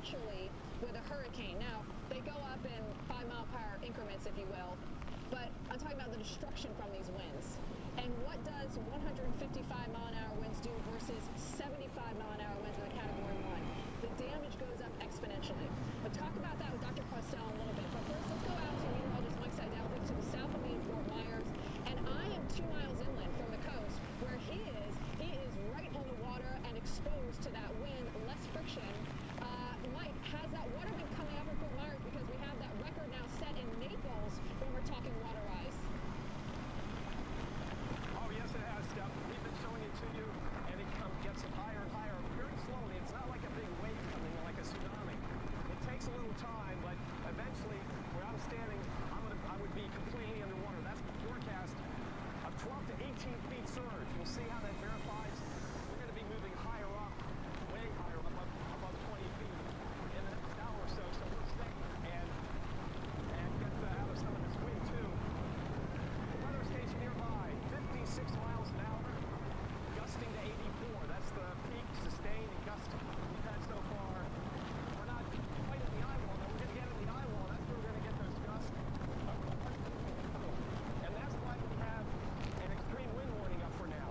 exponentially with a hurricane. Now, they go up in 5-mile-per-hour increments, if you will, but I'm talking about the destruction from these winds. And what does 155-mile-an-hour winds do versus 75-mile-an-hour winds with a Category 1? The damage goes up exponentially. We'll talk about that with Dr. Questel in a little bit. But first, let's go out to meteorologist Mike Seidel, who's to the south of me in Fort Myers. And I am 2 miles inland from the coast where he is right on the water and exposed to that wind, less friction. Mike, has that water been coming up in Fort Myers? Because we have that record now set in Naples when we're talking water rise. Oh, yes, it has, Steph. We've been showing it to you, and it gets higher and higher very slowly. It's not like a big wave coming, like a tsunami. It takes a little time, but eventually, where I'm standing, I would be completely underwater. That's the forecast of 12 to 18 feet surge. We'll see how that verifies. We're going to be moving higher up, way higher up, above 20 feet in the next hour or so. So we'll stay and get out of some of this wind, too. The weather station nearby, 56 miles an hour, gusting to 84. That's the peak sustained and gust we've had so far. We're not quite in the eye wall, though. We're going to get in the eye wall. That's where we're going to get those gusts. And that's why we have an extreme wind warning up for now.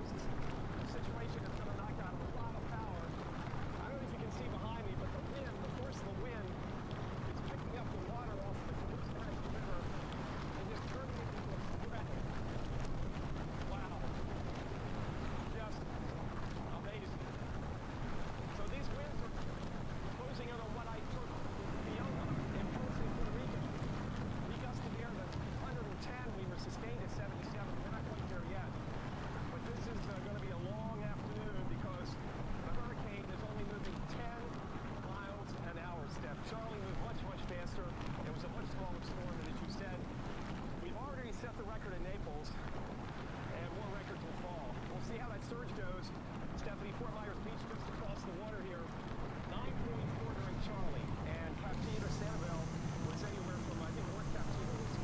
This is a situation that's going to knock out a lot of power. I don't know if you can see behind me, but the wind, the force of the wind, is picking up the water off the river and just turning it into a threat. Wow. Just amazing. So these winds are closing in on what I took Fiona and posting Puerto Rico. We gusted here to 110. We were sustained at 77. We're not quite there yet. But this is going to be a long afternoon because the hurricane is only moving 10 miles an hour, Steph. Charlie moved much, much faster. It was a much smaller storm, and as you said, we've already set the record in Naples, and more records will fall. We'll see how that surge goes. Stephanie, Fort Myers Beach just across the water here. 9.4 during Charlie, and Captiva, Sanibel was anywhere from, I think, North Captiva was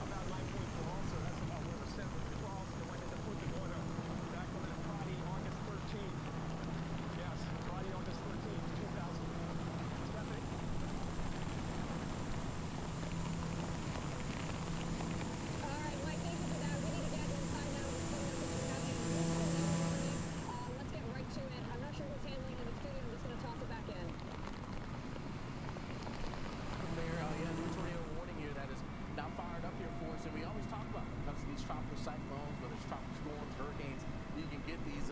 about 9.4 also. That's about where the center of the cross that went into Punta Gorda back on that Friday, August 13th. Yes, Friday, August 13th, 2000. Stephanie? All right, Mike, thank you for that. We need to get inside now. Let's get right to it. I'm not sure who's handling it in the studio. I'm just going to toss it back in. Mayor, yeah, new tornado warning here that is now fired up here for us, and we always talk about when it comes to these tropical cyclones, whether it's tropical storms, hurricanes, you can get these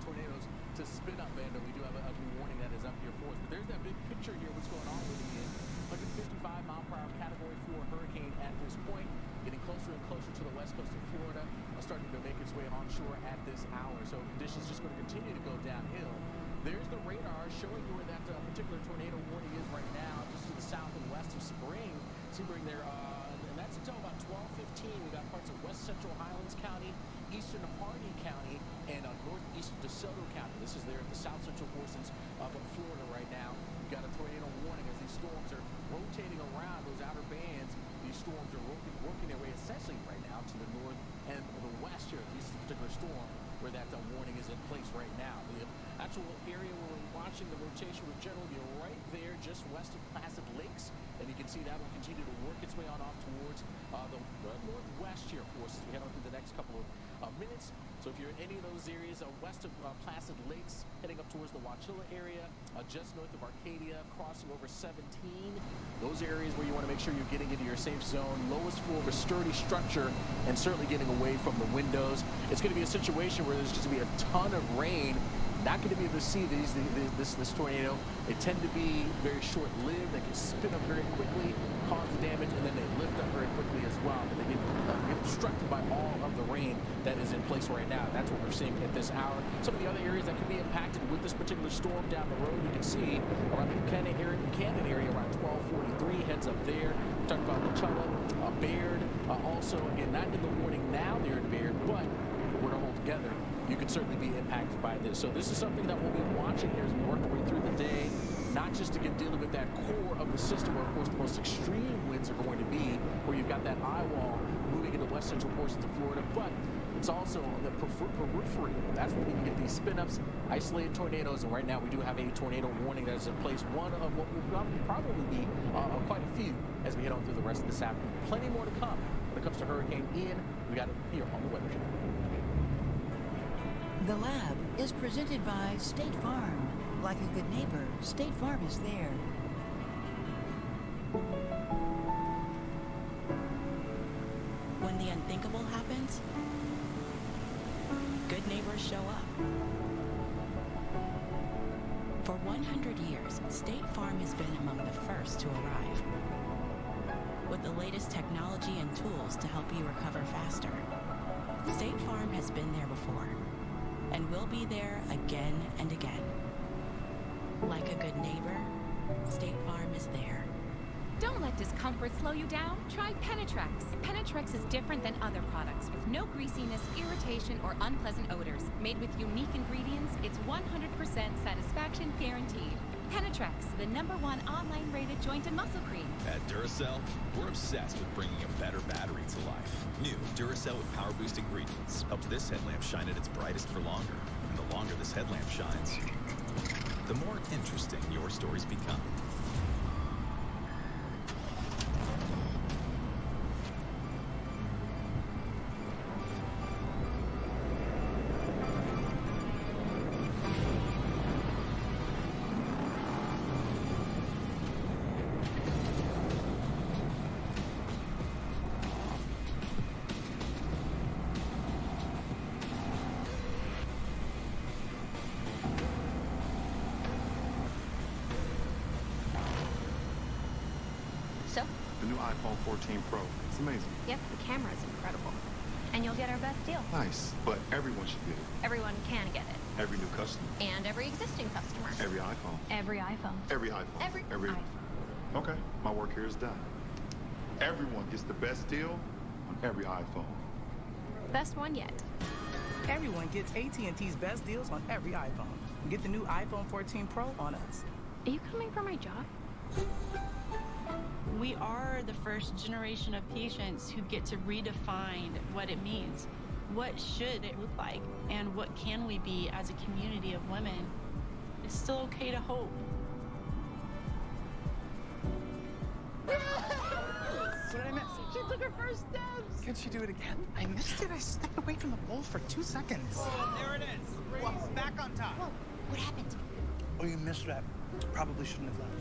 tornadoes to spin up, and we do have a new warning that is up here for us. But there's that big picture here, what's going on with the 155-mile-per-hour Category 4 hurricane at this point, getting closer and closer to the west coast of Florida, starting to make its way onshore at this hour. So conditions just going to continue to go downhill. There's the radar showing you where that particular tornado warning is right now, just to the south and west of Sebring there, and that's until about 12:15. We've got parts of west central Highlands County, eastern Hardee County, and northeastern DeSoto County. This is there at the south central portions of Florida right now. We've got a tornado warning as these storms are rotating around those outer bands. These storms are working their way essentially right now to the north and the west here. This particular storm where that warning is in place right now. The actual area where we're watching the rotation would generally be right there just west of Placid Lakes, and you can see that will continue to work its way on off towards the northwest here for us as we head on through the next couple of minutes. So if you're in any of those areas west of Placid Lakes, heading up towards the Wauchula area, just north of Arcadia, crossing over 17, those areas where you want to make sure you're getting into your safe zone, lowest floor of a sturdy structure, and certainly getting away from the windows. It's going to be a situation where there's just going to be a ton of rain. Not going to be able to see this tornado. They tend to be very short-lived. They can spin up very quickly, cause the damage, and then they lift up very quickly as well. But they get obstructed by all of the rain that is in place right now. That's what we're seeing at this hour. Some of the other areas that could be impacted with this particular storm down the road, you can see around the Buchanan area around 12:43, heads up there. We're talking about Wauchula, Baird. Also, again, not in the warning now there at Baird, but if we're to hold together, you could certainly be impacted by this. So this is something that we'll be watching here as we work our way through the day, not just to get dealing with that core of the system where, of course, the most extreme winds are going to be, where you've got that eye wall moving into west central portions of Florida, but It's also on the periphery. That's where you can get these spin-ups, isolated tornadoes, and right now we do have a tornado warning that is in place. One of what will probably be quite a few as we head on through the rest of this afternoon. Plenty more to come when it comes to Hurricane Ian. We got it here on the Weather Channel. The Lab is presented by State Farm. Like a good neighbor, State Farm is there. When the unthinkable happens, good neighbors show up. For 100 years, State Farm has been among the first to arrive, with the latest technology and tools to help you recover faster. State Farm has been there before, and will be there again and again. Like a good neighbor, State Farm is there. Don't let discomfort slow you down. Try Penetrex. Penetrex is different than other products with no greasiness, irritation, or unpleasant odors. Made with unique ingredients, it's 100% satisfaction guaranteed. Penetrex, the #1 online rated joint and muscle cream. At Duracell, we're obsessed with bringing a better battery to life. New Duracell with Power Boost ingredients helps this headlamp shine at its brightest for longer. And the longer this headlamp shines, the more interesting your stories become. The new iPhone 14 Pro. It's amazing. Yep, the camera is incredible. And you'll get our best deal. Nice, but everyone should get it. Everyone can get it. Every new customer. And every existing customer. Every iPhone. Every iPhone. Every iPhone. Every iPhone. Okay, my work here is done. Everyone gets the best deal on every iPhone. Best one yet. Everyone gets AT&T's best deals on every iPhone. Get the new iPhone 14 Pro on us. Are you coming for my job? We are the first generation of patients who get to redefine what it means. What should it look like? And what can we be as a community of women? It's still okay to hope. What did I miss? She took her first steps. Can she do it again? I missed it. I stepped away from the bowl for 2 seconds. There it is. Whoa, back on top. Whoa, what happened? Oh, you missed that. Probably shouldn't have left.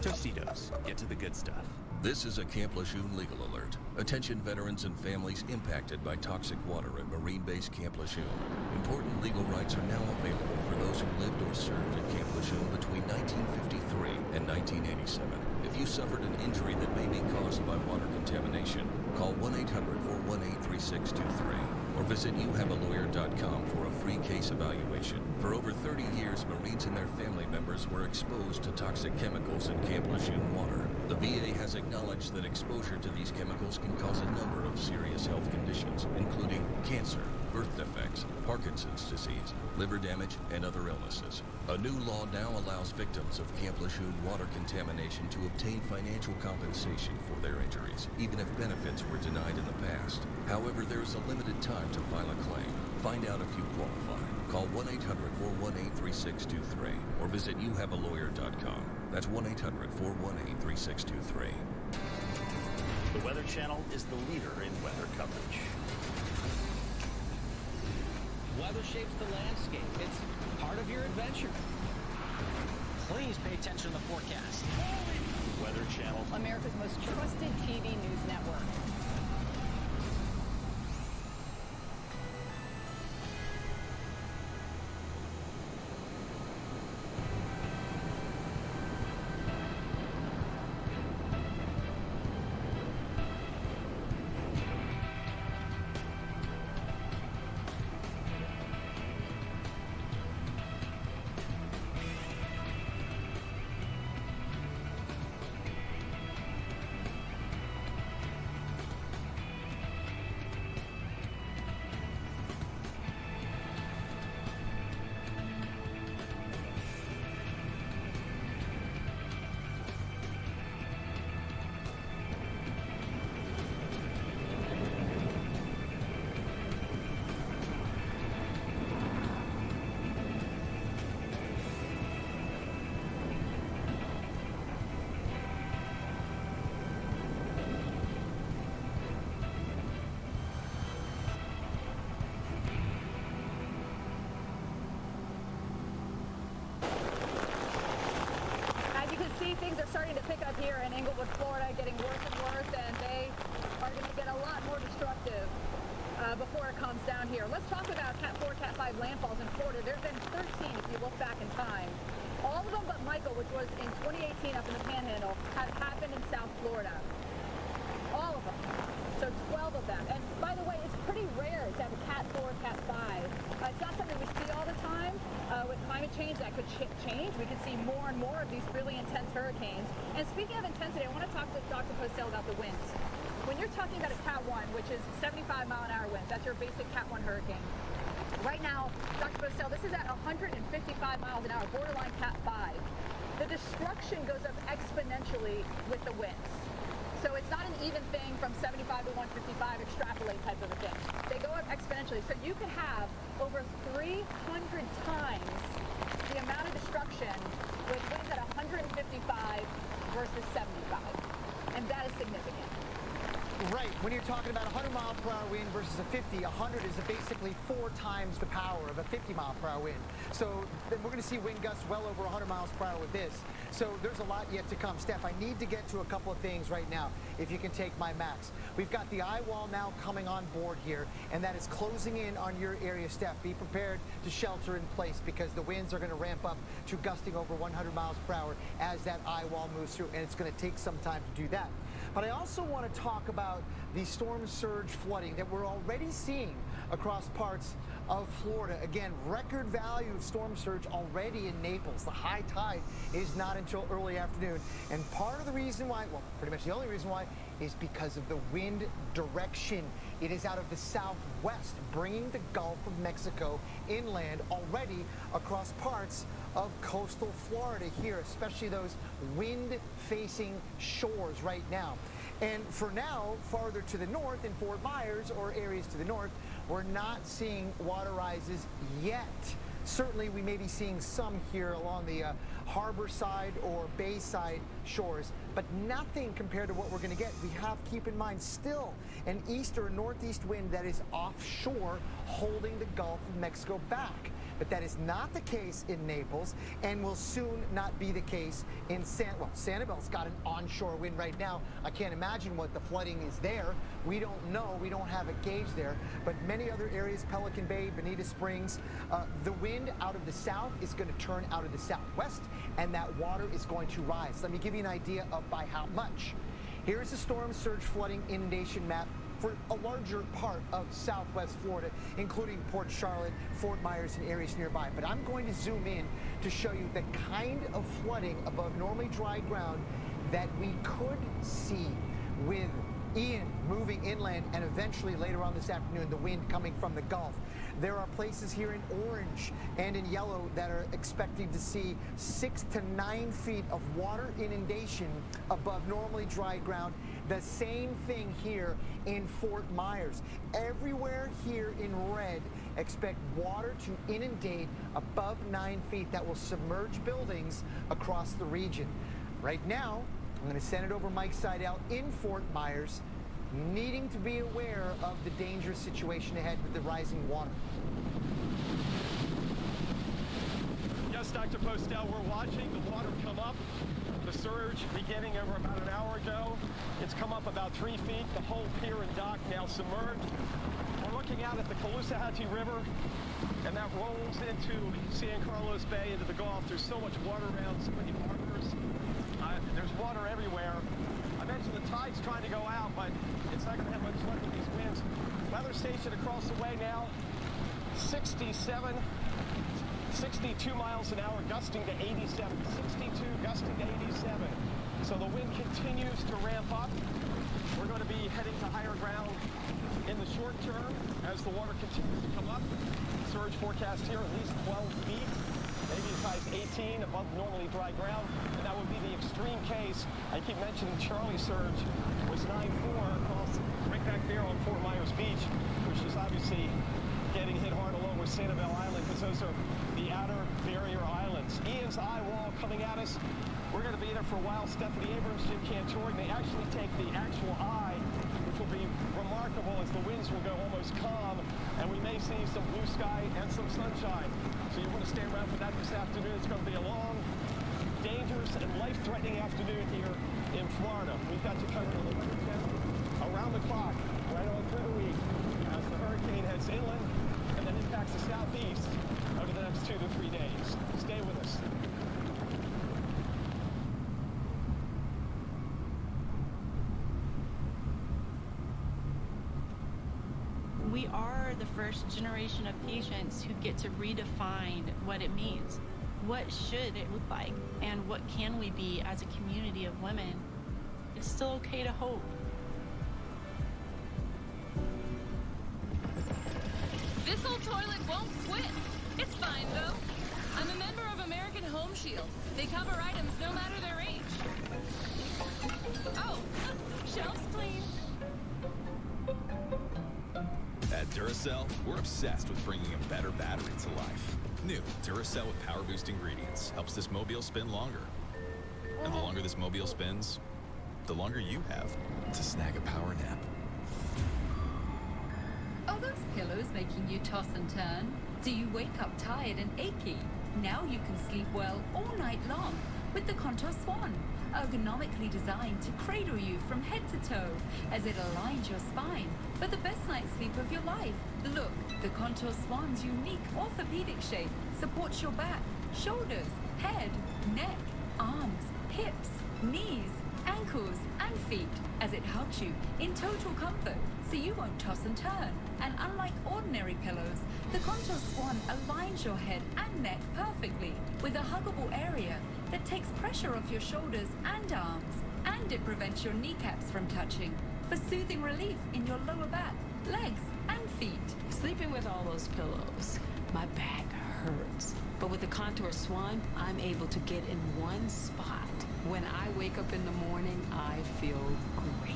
Tostitos. Get to the good stuff. This is a Camp Lejeune legal alert. Attention veterans and families impacted by toxic water at Marine Base Camp Lejeune. Important legal rights are now available for those who lived or served at Camp Lejeune between 1953 and 1987. If you suffered an injury that may be caused by water contamination, call 1-800-418-3623 or visit youhavealawyer.com for a free case evaluation. For over 30 years, Marines and their family members were exposed to toxic chemicals in Camp Lejeune water. The VA has acknowledged that exposure to these chemicals can cause a number of serious health conditions, including cancer, birth defects, Parkinson's disease, liver damage, and other illnesses. A new law now allows victims of Camp Lejeune water contamination to obtain financial compensation for their injuries, even if benefits were denied in the past. However, there is a limited time to file a claim. Find out if you qualify. Call 1-800-418-3623 or visit youhavealawyer.com. That's 1-800-418-3623. The Weather Channel is the leader in weather coverage. Weather shapes the landscape. It's part of your adventure. Please pay attention to the forecast. Weather Channel, America's most trusted TV news network. here in Englewood, Florida, getting worse and worse, and they are going to get a lot more destructive before it comes down here. Let's talk about Cat 4, Cat 5 landfalls in Florida. There have been 13 if you look back in time. All of them but Michael, which was in 2018 up in the Panhandle, have happened in South Florida. All of them. So 12 of them. And by the way, it's pretty rare to have a Cat 4, Cat 5. It's not something we see all the time. With climate change, that could change. We could see more and more of these really intense hurricanes. And speaking of intensity, I want to talk to Dr. Postel about the winds. When you're talking about a Cat 1, which is 75-mile-an-hour winds, that's your basic Cat 1 hurricane. Right now, Dr. Postel, this is at 155 miles an hour, borderline Cat 5. The destruction goes up exponentially with the winds. So it's not an even thing from 75 to 155, extrapolate type of a thing. They go up exponentially. So you could have over 300 times the amount of destruction with winds at 155 versus 75. And that is significant. Right. When you're talking about 100-mile-per-hour wind versus a 50, 100 is basically 4 times the power of a 50-mile-per-hour wind. So then we're going to see wind gusts well over 100 miles per hour with this. So there's a lot yet to come. Steph, I need to get to a couple of things right now, if you can take my max. We've got the eye wall now coming on board here, and that is closing in on your area, Steph. Be prepared to shelter in place because the winds are going to ramp up to gusting over 100 miles per hour as that eye wall moves through, and it's going to take some time to do that. But I also want to talk about the storm surge flooding that we're already seeing across parts of Florida. Again, record value of storm surge already in Naples. The high tide is not until early afternoon. And part of the reason why, well, pretty much the only reason why, is because of the wind direction. It is out of the southwest, bringing the Gulf of Mexico inland already across parts of coastal Florida here, especially those wind-facing shores right now. And for now, farther to the north in Fort Myers or areas to the north, we're not seeing water rises yet. Certainly, we may be seeing some here along the harbor side or bay side shores, but nothing compared to what we're going to get. We have, keep in mind, still an east or northeast wind that is offshore holding the Gulf of Mexico back. But that is not the case in Naples and will soon not be the case in Sanibel's got an onshore wind right now. I can't imagine what the flooding is there. We don't know. We don't have a gauge there. But many other areas, Pelican Bay, Bonita Springs, the wind out of the south is going to turn out of the southwest, and that water is going to rise. Let me give you an idea of by how much. Here is the storm surge flooding inundation map for a larger part of southwest Florida, including Port Charlotte, Fort Myers, and areas nearby. But I'm going to zoom in to show you the kind of flooding above normally dry ground that we could see with Ian moving inland and eventually later on this afternoon, the wind coming from the Gulf. There are places here in orange and in yellow that are expecting to see 6 to 9 feet of water inundation above normally dry ground. The same thing here in Fort Myers. Everywhere here in red, expect water to inundate above 9 feet that will submerge buildings across the region. Right now, I'm going to send it over Mike Seidel in Fort Myers, needing to be aware of the dangerous situation ahead with the rising water. Yes, Dr. Postel, we're watching the water come up. The surge beginning over about an hour ago. It's come up about 3 feet. The whole pier and dock now submerged. We're looking out at the Caloosahatchee River, and that rolls into San Carlos Bay, into the Gulf. There's so much water around, so many harbors. There's water everywhere. I mentioned the tide's trying to go out, but it's not going to have much luck with these winds. Weather station across the way now, 62 miles an hour, gusting to 87. 62, gusting to 87. So the wind continues to ramp up. We're going to be heading to higher ground in the short term as the water continues to come up. Surge forecast here, at least 12 feet. Maybe as high as 18 above normally dry ground, and that would be the extreme case. I keep mentioning Charlie surge was 9.4 across right back there on Fort Myers Beach, which is obviously getting hit hard along with Sanibel Island because those are the outer barrier islands. Ian's eye wall coming at us. We're going to be there for a while. Stephanie Abrams, Jim Cantori, they actually take the actual eye, which will be remarkable as the winds will go almost calm, and we may see some blue sky and some sunshine. So you want to stay around for that this afternoon. It's going to be a long, dangerous, and life threatening afternoon here in Florida. We've got you covered on the Weather Channel around the clock, right on through the week, as the hurricane heads inland and then impacts the southeast over the next 2 to 3 days. Stay with us. We are the first generation of patients who get to redefine what it means. What should it look like? And what can we be as a community of women? It's still okay to hope. This old toilet won't quit. It's fine, though. I'm a member of American Home Shield. They cover items no matter their age. Oh, shelves clean. At Duracell, we're obsessed with bringing a better battery to life. New Duracell with power boost ingredients helps this mobile spin longer. And the longer this mobile spins, the longer you have to snag a power nap. Are those pillows making you toss and turn? Do you wake up tired and achy? Now you can sleep well all night long with the Contour Swan, ergonomically designed to cradle you from head to toe as it aligns your spine for the best night's sleep of your life. Look, the Contour Swan's unique orthopedic shape supports your back, shoulders, head, neck, arms, hips, knees, ankles, and feet as it hugs you in total comfort so you won't toss and turn. And unlike ordinary pillows, the Contour Swan aligns your head and neck perfectly with a huggable area that takes pressure off your shoulders and arms, and it prevents your kneecaps from touching for soothing relief in your lower back, legs, and feet. Sleeping with all those pillows, my back hurts. But with the Contour Swan, I'm able to get in one spot. When I wake up in the morning, I feel great.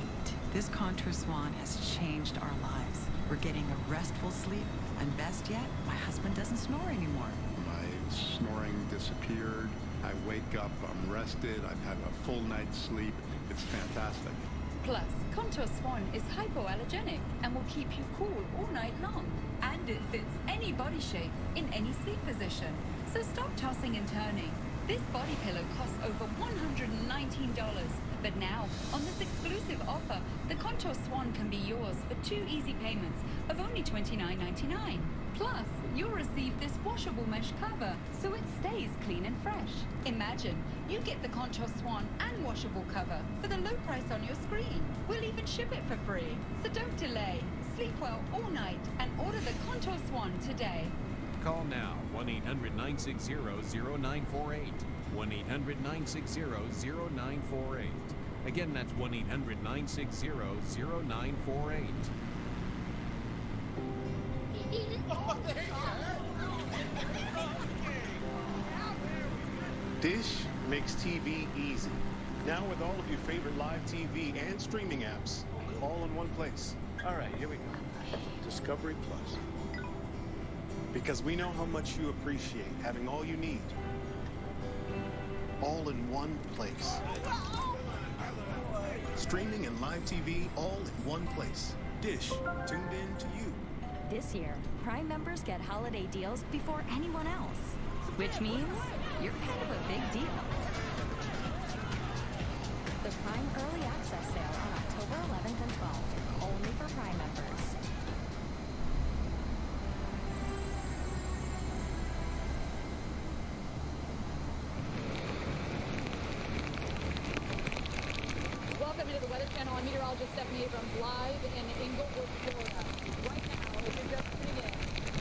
This Contour Swan has changed our lives. We're getting a restful sleep, and best yet, my husband doesn't snore anymore. My snoring disappeared. I wake up, I'm rested, I've had a full night's sleep. It's fantastic. Plus, Contour Swan is hypoallergenic and will keep you cool all night long. And it fits any body shape in any sleep position. So stop tossing and turning. This body pillow costs over $119. But now, on this exclusive offer, the Contour Swan can be yours for 2 easy payments of only $29.99. Plus, you'll receive this washable mesh cover, so it stays clean and fresh. Imagine, you get the Contour Swan and washable cover for the low price on your screen. We'll even ship it for free. So don't delay. Sleep well all night and order the Contour Swan today. Call now, 1-800-960-0948. 1-800-960-0948. Again, that's 1-800-960-0948. Dish makes TV easy. Now with all of your favorite live TV and streaming apps, all in one place. All right, here we go. Discovery Plus. Because we know how much you appreciate having all you need. All in one place. Streaming and live TV all in one place. Dish, tuned in to you. This year, Prime members get holiday deals before anyone else, which means you're kind of a big deal. The Prime Early Access Sale on October 11th and 12th, only for Prime members. Welcome to the Weather Channel. I'm meteorologist Stephanie Abrams live in Inglewood, Florida. Right now, if you're just tuning in,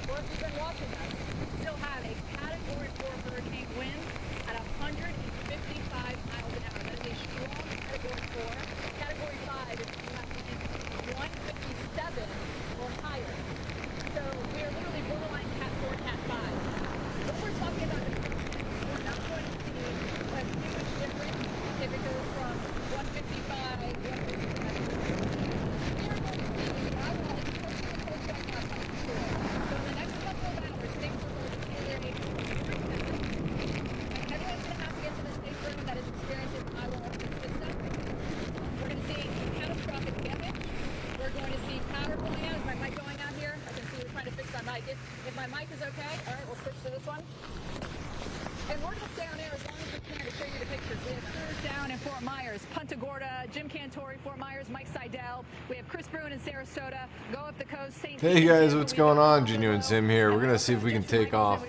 or if you've been watching us, we still have a Category 4 hurricane wind at 155 miles an hour. That is a strong Category 4. Category 5 is at 157 or higher. So we are literally borderline Cat 4, Cat 5. What we're talking about is we're not going to see a huge difference if it goes from 155, 157. So in the next couple of hours, things are going to deteriorate. And everyone's going to have to get to the Fort Myers, Punta Gorda, Jim Cantori, Fort Myers, Mike Seidel. We have Chris Bruin in Sarasota. Go up the coast, St. Hey guys, what's going on? Genuine Sim here. We're gonna see if we can take off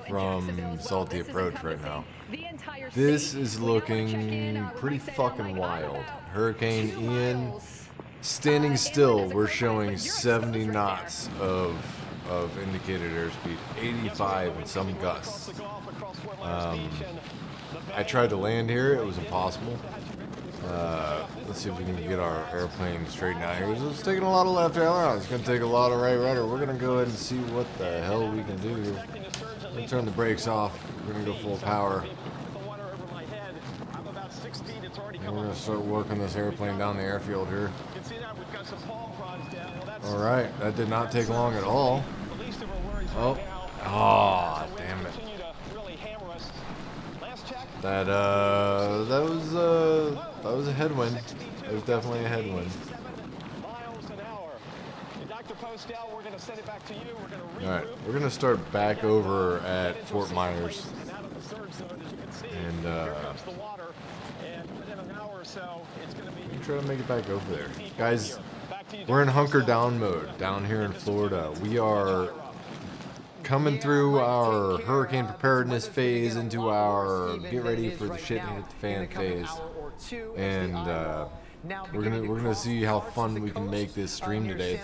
from Salty Approach right now. This is looking pretty fucking wild. Hurricane Ian standing still. We're showing 70 knots of indicated airspeed, 85 and some gusts. I tried to land here, it was impossible. Let's see if we can get our airplane straightened out here. It's taking a lot of left aileron. It's going to take a lot of right rudder. We're going to go ahead and see what the hell we can do here. We're going to turn the brakes off. We're going to go full power. And we're going to start working this airplane down the airfield here. Alright, that did not take long at all. Oh, damn it. That was a headwind. It was definitely a headwind. Alright, we're gonna start back over at Fort Myers. And try to make it back over there. Guys, we're in hunker down mode down here in Florida. We are coming through our hurricane preparedness phase into our get ready for the shit hit the fan phase, and we're gonna see how fun we can make this stream today.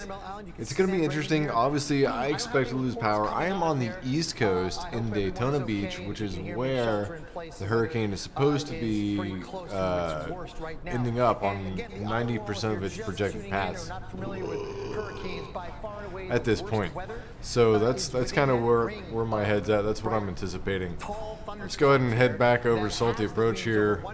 It's gonna be interesting. Obviously, I expect to lose power. I am on the East Coast in Daytona Beach, which is where the hurricane is supposed to be ending up on 90% of its projected paths at this point. So that's kind of where my head's at. That's what I'm anticipating. Let's go ahead and head back over Salty Approach here.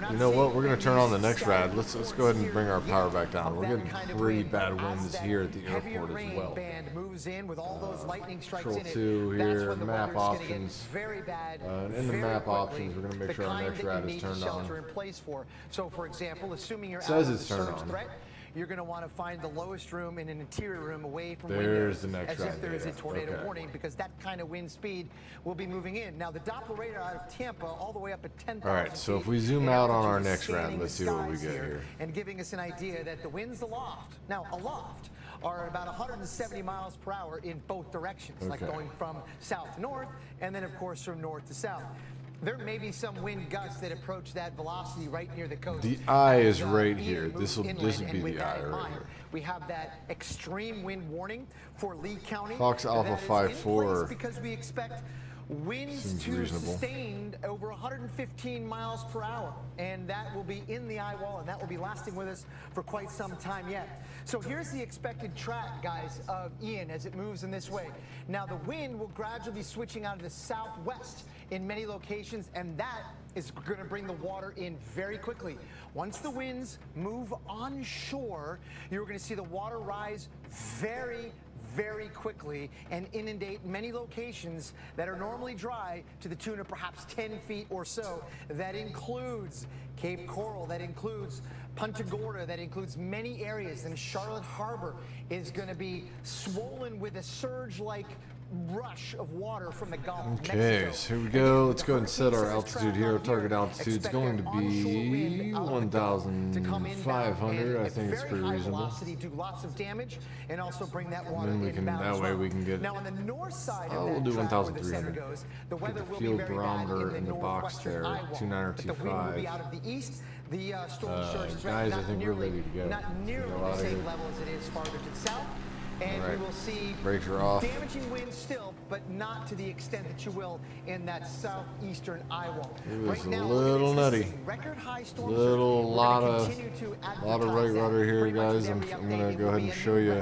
You know what? We're gonna turn on the next rad. Let's go ahead and bring our power back down. We're getting pretty bad winds here at the airport as well. Control 2 here, map options. And in the map options, we're gonna make sure our next rad is turned on. So, for example, assuming you're out of the surge threat, you're going to want to find the lowest room in an interior room away from windows, the next as if there is a tornado warning, because that kind of wind speed will be moving in. Now, the Doppler radar out of Tampa all the way up at 10,000 All right, so if we zoom out on our next rad, let's see what we get here. And giving us an idea that the winds aloft, are about 170 miles per hour in both directions, like going from south to north, and then, of course, from north to south. There may be some wind gusts that approach that velocity right near the coast. The eye is right here. This will be the eye right here. We have that extreme wind warning for Lee County. Fox Alpha 5-4 because we expect winds to sustain over 115 miles per hour, and that will be in the eye wall, and that will be lasting with us for quite some time yet. So here's the expected track, guys, of Ian as it moves in this way. Now, the wind will gradually be switching out of the southwest in many locations, and that is going to bring the water in very quickly. Once the winds move onshore, you're going to see the water rise very quickly and inundate many locations that are normally dry to the tune of perhaps 10 feet or so. That includes Cape Coral, that includes Punta Gorda, that includes many areas, and Charlotte Harbor is going to be swollen with a surge-like rush of water from the Gulf of Mexico. Okay, so here we go. Let's go ahead and set our altitude here. Our target altitude is going to be 1,500. I think it's pretty reasonable. Do lots of damage and also bring that water and then we can, that way we can get. Now on the north side of we'll do 1,300. The field barometer in the box there, 2925. Out of the east. The storm surge is guys, I think we're ready to go. Not nearly the same level as it is farther to the south. And we will see brakes are off. Damaging winds still, but not to the extent that you will in that southeastern eye wall. It was a little nutty. Lot of right rudder here, guys. I'm gonna go ahead and show you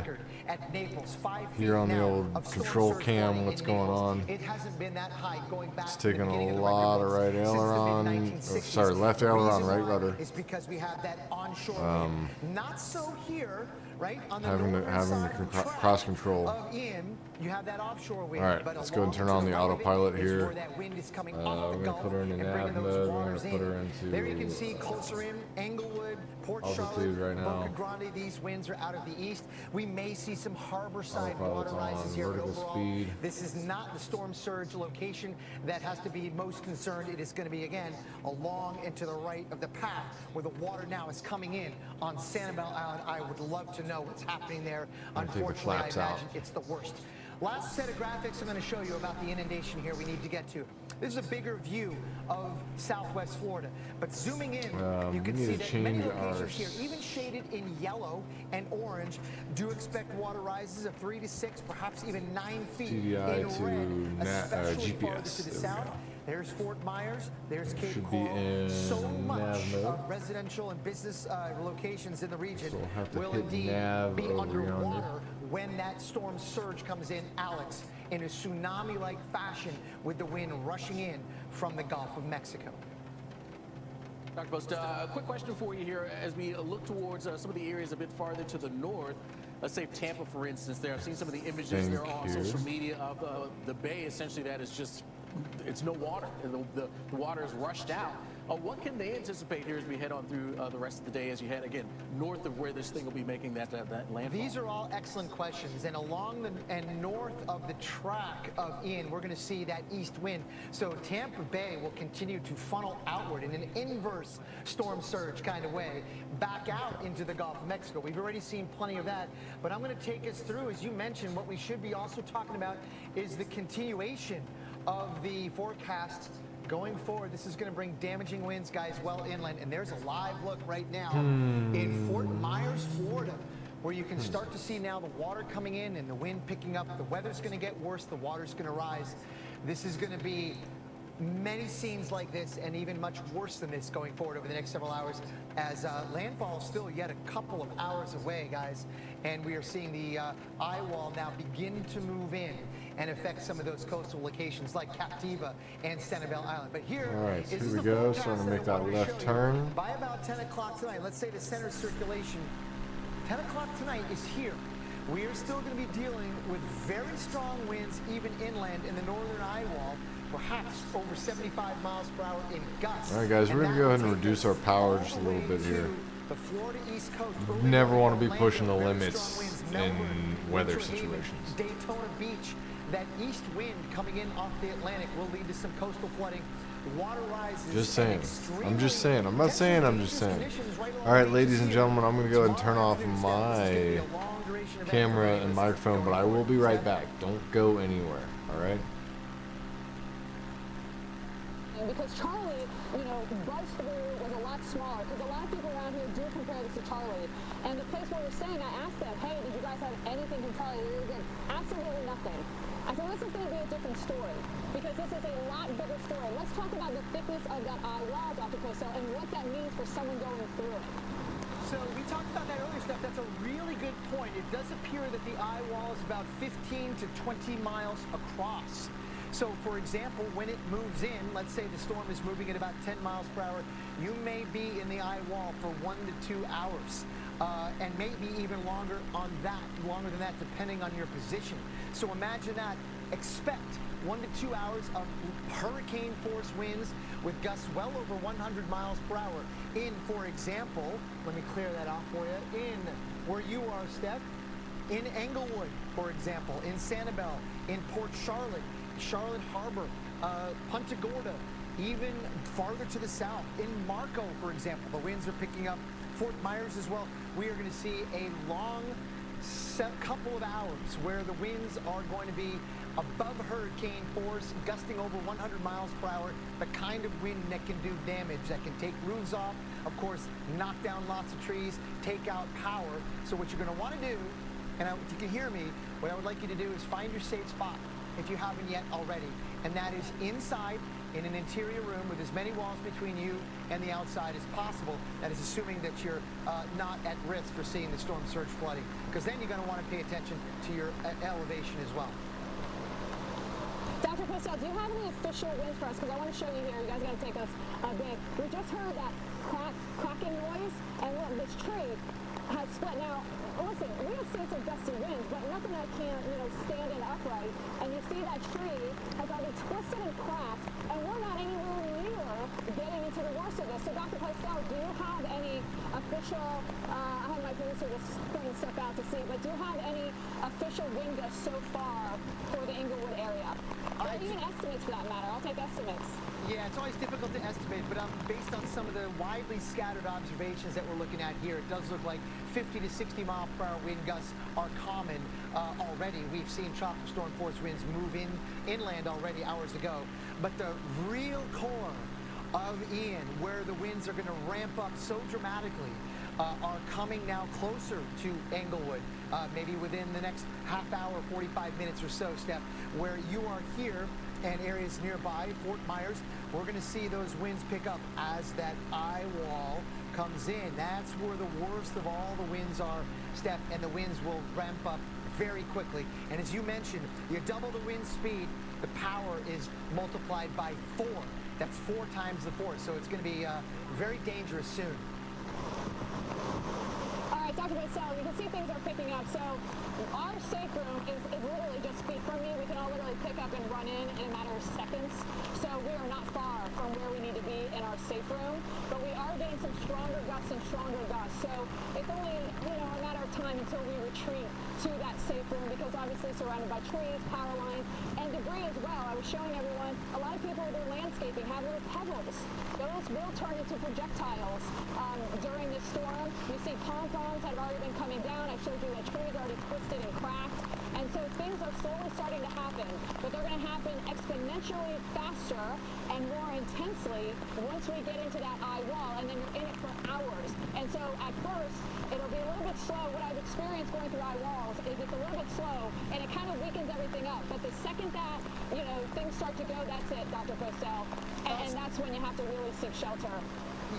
here on the old control cam what's going on. It's taking a lot of right aileron. Sorry, left aileron, right rudder. It's because we have that onshore. Not so here. right? On the having to cross control. Of Ian, you have that offshore wind. All right, but let's go and turn on the autopilot here. Where that wind is coming We're off the gonna Gulf put her in the and nav bringing those mode. We're waters gonna put her in. into There you can see closer in Englewood, Port altitude Charlotte, right now. Boca Grande. These winds are out of the east. We may see some harbor side Autopilot's water rises on here. But vertical overall, speed. this is not the storm surge location that has to be most concerned. It is going to be again along and to the right of the path where the water now is coming in on Sanibel Island. I would love to know what's happening there. Unfortunately, I imagine it's the worst. Last set of graphics I'm going to show you about the inundation here we need to get to. This is a bigger view of southwest Florida. But zooming in, you can see that many locations here, even shaded in yellow and orange, do expect water rises of 3 to 6, perhaps even 9 feet TDI in red, especially GPS. farther to the south. There's Fort Myers, there's Cape Should Coral. be in So much nav mode. of residential and business locations in the region So we'll have to will hit indeed nav be over underwater yonder. when that storm surge comes in, Alex, in a tsunami-like fashion with the wind rushing in from the Gulf of Mexico. Dr. Post, a quick question for you here as we look towards some of the areas a bit farther to the north. Let's say Tampa, for instance, there. I've seen some of the images there on social media of the bay, essentially, that is just, it's no water. The water is rushed out. What can they anticipate here as we head on through the rest of the day as you head, again, north of where this thing will be making that landfall? These are all excellent questions. And along and north of the track of Ian, we're going to see that east wind. So Tampa Bay will continue to funnel outward in an inverse storm surge kind of way, back out into the Gulf of Mexico. We've already seen plenty of that. But I'm going to take us through, as you mentioned, what we should be also talking about is the continuation of the forecast going forward. This is going to bring damaging winds, guys, well inland. And there's a live look right now in Fort Myers, Florida, where you can start to see now the water coming in and the wind picking up. The weather's going to get worse. The water's going to rise. This is going to be many scenes like this and even much worse than this going forward over the next several hours as landfall is still yet a couple of hours away, guys. And we are seeing the eye wall now begin to move in and affect some of those coastal locations like Captiva and Sanibel Island. But here, all right, so here we go. Starting to make that left turn. By about 10 o'clock tonight, let's say the center circulation, 10 o'clock tonight is here. We are still going to be dealing with very strong winds, even inland in the northern eye wall, perhaps over 75 miles per hour in gusts. All right, guys, we're going to go ahead and reduce our power just a little bit here. The Florida East Coast. Never want to be pushing the limits in weather situations. Daytona Beach, that east wind coming in off the Atlantic will lead to some coastal flooding. Water rises. Just saying. I'm just saying. I'm not saying, I'm just saying. All right, ladies and gentlemen, I'm going to go ahead and turn off my camera and microphone, but I will be right back. Don't go anywhere, all right? Because Charlie, you know, burst through was a lot smaller. Because a lot of people around here do compare this to Charlie. And the place where we're staying, I asked them, hey, did you guys have anything from Charlie? They were again, absolutely nothing. I said, this is going to be a different story. Because this is a lot bigger story. Let's talk about the thickness of that eye wall, Dr. Cosell, and what that means for someone going through it. So we talked about that earlier, Steph. That's a really good point. It does appear that the eye wall is about 15 to 20 miles across. So, for example, when it moves in, let's say the storm is moving at about 10 miles per hour, you may be in the eye wall for 1 to 2 hours, and maybe even longer than that, depending on your position. So imagine that. Expect 1 to 2 hours of hurricane force winds with gusts well over 100 miles per hour. In, for example, let me clear that off for you, in where you are, Steph, in Englewood, for example, in Sanibel, in Port Charlotte, Charlotte Harbor, Punta Gorda, even farther to the south, in Marco, for example, the winds are picking up. Fort Myers as well. We are going to see a long couple of hours where the winds are going to be above hurricane force, gusting over 100 miles per hour, the kind of wind that can do damage, that can take roofs off, of course, knock down lots of trees, take out power. So what you're going to want to do, and if you can hear me, what I would like you to do is find your safe spot, if you haven't yet already, and that is inside in an interior room with as many walls between you and the outside as possible. That is assuming that you're not at risk for seeing the storm surge flooding, because then you're going to want to pay attention to your elevation as well. Dr. Cosell, do you have any official winds for us? Because I want to show you here. You guys got to take us a bit. We just heard that cracking noise, and look, this tree has split. Now, listen, we have seen some gusty winds, but nothing that can't, stand in upright. And you see that tree has already twisted and cracked, and we're not anywhere near getting into the worst of this. So, Dr. Postel, do you have any official, I have my producer just putting stuff out to see, but do you have any official wind gusts so far for the Inglewood area? Or even estimates for that matter. I'll take estimates. Yeah, it's always difficult to estimate, but based on some of the widely scattered observations that we're looking at here, it does look like 50 to 60 mile per hour wind gusts are common already. We've seen tropical storm force winds move inland already hours ago. But the real core of Ian, where the winds are going to ramp up so dramatically, are coming now closer to Englewood, maybe within the next half hour, 45 minutes or so, Steph, where you are here and areas nearby, Fort Myers, we're going to see those winds pick up as that eye wall comes in. That's where the worst of all the winds are, Steph, and the winds will ramp up very quickly. And as you mentioned, you double the wind speed, the power is multiplied by 4. That's 4 times the force, so it's going to be very dangerous soon. All right, Dr. Postel, you can see things are picking up. So our safe room is literally just feet from me. We can all literally pick up and run in a matter of seconds. So we are not far from where we need to be in our safe room. But we are getting some stronger gusts and stronger gusts. So it's only, a matter of time until we retreat to that safe room, because obviously surrounded by trees, power lines, and debris as well. I was showing everyone, a lot of people with their landscaping have little pebbles. Those will turn into projectiles during this storm. You see pom-poms that have already been coming down. I showed you that trees are already twisted and cracked. And so things are slowly starting to happen, but they're going to happen exponentially faster and more intensely once we get into that eye wall, and then you're in it for hours. And so at first, it'll be a little bit slow. What I've experienced going through eye walls is it's a little bit slow, and it kind of weakens everything up. But the second that, things start to go, that's it, Dr. Postel. And that's when you have to really seek shelter.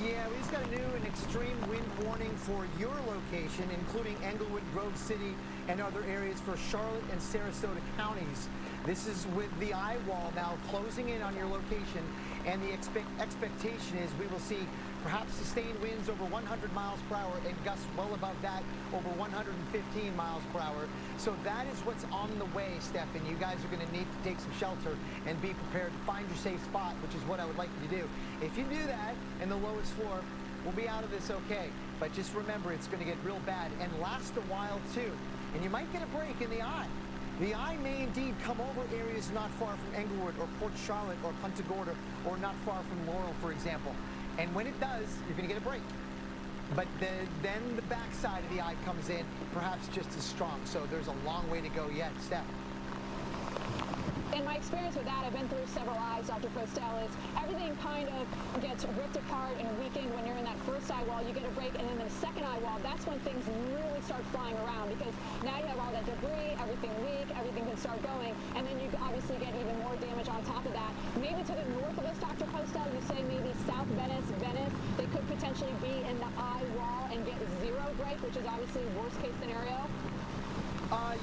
Yeah, we just got a new and extreme wind warning for your location, including Englewood, Grove City, and other areas for Charlotte and Sarasota counties. This is with the eye wall now closing in on your location, and the expectation is we will see perhaps sustained winds over 100 miles per hour and gusts well above that, over 115 miles per hour. So that is what's on the way, Steph, and you guys are going to need to take some shelter and be prepared to find your safe spot, which is what I would like you to do. If you do that in the lowest floor, we'll be out of this okay. But just remember, it's going to get real bad and last a while too. And you might get a break in the eye. The eye may indeed come over areas not far from Englewood or Port Charlotte or Punta Gorda or not far from Laurel, for example. And when it does, you're going to get a break. But then the backside of the eye comes in, perhaps just as strong. So there's a long way to go yet, Steph. In my experience with that, I've been through several eyes, Dr. Postel, is everything kind of gets ripped apart and weakened when you're in that first eye wall. You get a break, and then the second eye wall, that's when things really start flying around, because now you have all that debris, everything weak, everything can start going, and then you obviously get even more damage on top of that. Maybe to the north of us, Dr. Postel, you say maybe South Venice, they could potentially be in the eye wall and get 0 break, which is obviously worst case scenario.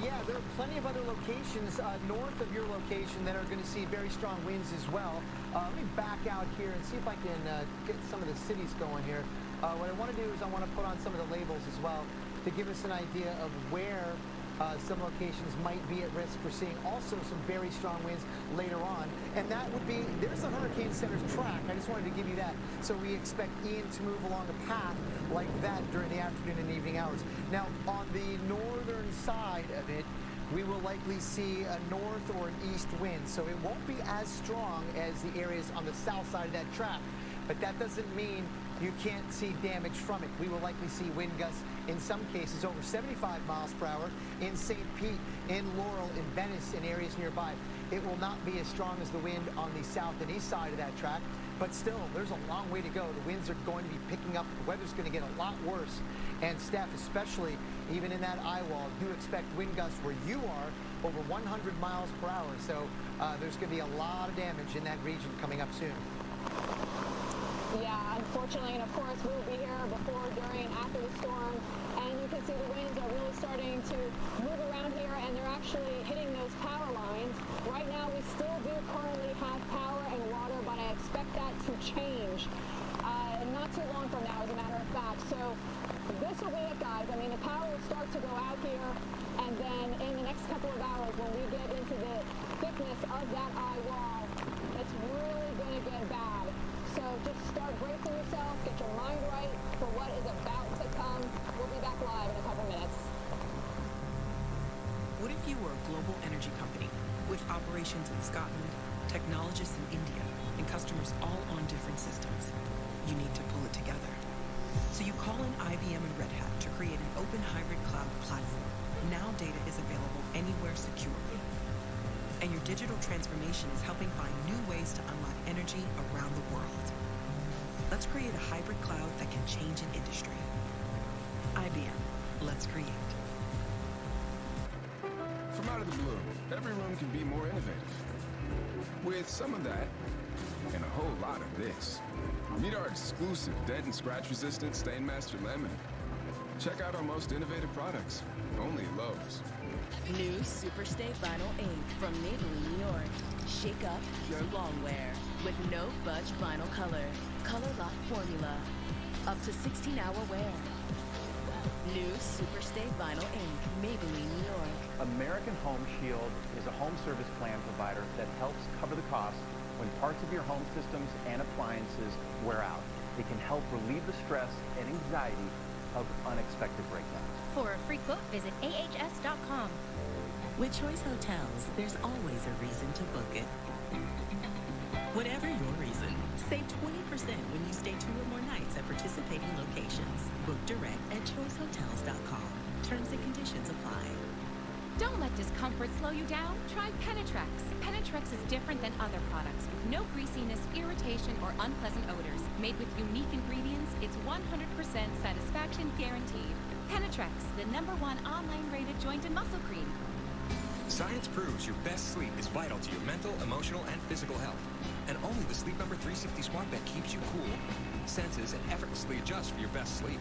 Yeah, there are plenty of other locations north of your location that are going to see very strong winds as well. Let me back out here and see if I can get some of the cities going here. What I want to do is I want to put on some of the labels as well to give us an idea of where some locations might be at risk for seeing also some very strong winds later on. And that would be, there's the Hurricane Center's track. I just wanted to give you that. So we expect Ian to move along a path like that during the afternoon and evening hours. Now, on the northern side of it, we will likely see a north or an east wind. So it won't be as strong as the areas on the south side of that track. But that doesn't mean you can't see damage from it. We will likely see wind gusts in some cases over 75 miles per hour in St. Pete, in Laurel, in Venice, in areas nearby. It will not be as strong as the wind on the south and east side of that track, but still, there's a long way to go. The winds are going to be picking up. The weather's going to get a lot worse. And Steph, especially even in that eye wall, do expect wind gusts where you are over 100 miles per hour. So there's going to be a lot of damage in that region coming up soon. Yeah, unfortunately, and of course, we will be here before, during, after the storm, and you can see the winds are really starting to move around here, and they're actually hitting those power lines. Right now, we still do currently have power and water, but I expect that to change. not too long from now, as a matter of fact. So this will be it, guys. I mean, the power will start to go out here, and then in the next couple of hours, when we get into the thickness of that eye wall, it's really going to get bad. So just start bracing yourself, get your mind right for what is about to come. We'll be back live in a couple minutes. What if you were a global energy company with operations in Scotland, technologists in India, and customers all on different systems? You need to pull it together. So you call in IBM and Red Hat to create an open hybrid cloud platform. Now data is available anywhere securely. And your digital transformation is helping find new ways to unlock energy around the world. Let's create a hybrid cloud that can change an industry. IBM, let's create. From out of the blue, every room can be more innovative. With some of that, and a whole lot of this. Meet our exclusive dead and scratch-resistant Stainmaster laminate. Check out our most innovative products, only at Lowe's. New Superstay Vinyl Ink from Maybelline, New York. Shake up your long wear with no budge vinyl color. Color lock formula. Up to 16-hour wear. New Superstay Vinyl Ink, Maybelline, New York. American Home Shield is a home service plan provider that helps cover the cost when parts of your home systems and appliances wear out. It can help relieve the stress and anxiety of unexpected breakdowns. For a free quote, visit ahs.com. With Choice Hotels, there's always a reason to book it. Whatever your reason, save 20% when you stay 2 or more nights at participating locations. Book direct at choicehotels.com. Terms and conditions apply. Don't let discomfort slow you down. Try Penetrex. Penetrex is different than other products with no greasiness, irritation, or unpleasant odors. Made with unique ingredients, it's 100% satisfaction guaranteed. Penetrex, the #1 online rated joint and muscle cream. Science proves your best sleep is vital to your mental, emotional, and physical health. And only the Sleep Number 360 Smart Bed keeps you cool, senses, and effortlessly adjusts for your best sleep.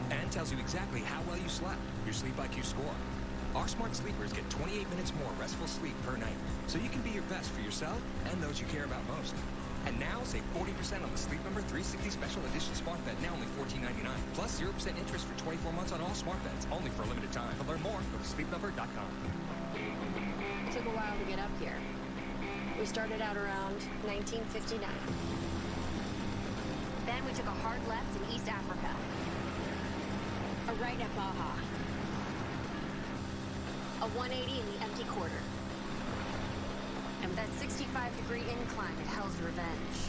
And tells you exactly how well you slept, your Sleep IQ score. Our smart sleepers get 28 minutes more restful sleep per night, so you can be your best for yourself and those you care about most. And now, save 40% on the Sleep Number 360 Special Edition Smart Bed, now only $14.99. Plus 0% interest for 24 months on all smart beds, only for a limited time. To learn more, go to sleepnumber.com. It took a while to get up here. We started out around 1959. Then we took a hard left in East Africa. A right at Baja. A 180 in the empty quarter. And that 65-degree incline at Hell's Revenge.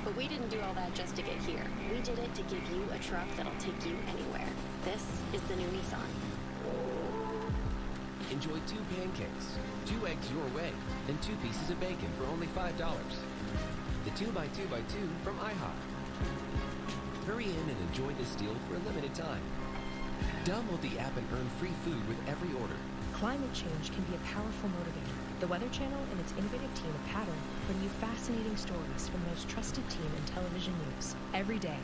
But we didn't do all that just to get here. We did it to give you a truck that'll take you anywhere. This is the new Nissan. Enjoy 2 pancakes, 2 eggs your way, and 2 pieces of bacon for only $5. The 2x2x2 from IHOP. Hurry in and enjoy this deal for a limited time. Download the app and earn free food with every order. Climate change can be a powerful motivator. The Weather Channel and its innovative team of Pattern bring you fascinating stories from the most trusted team in television news every day.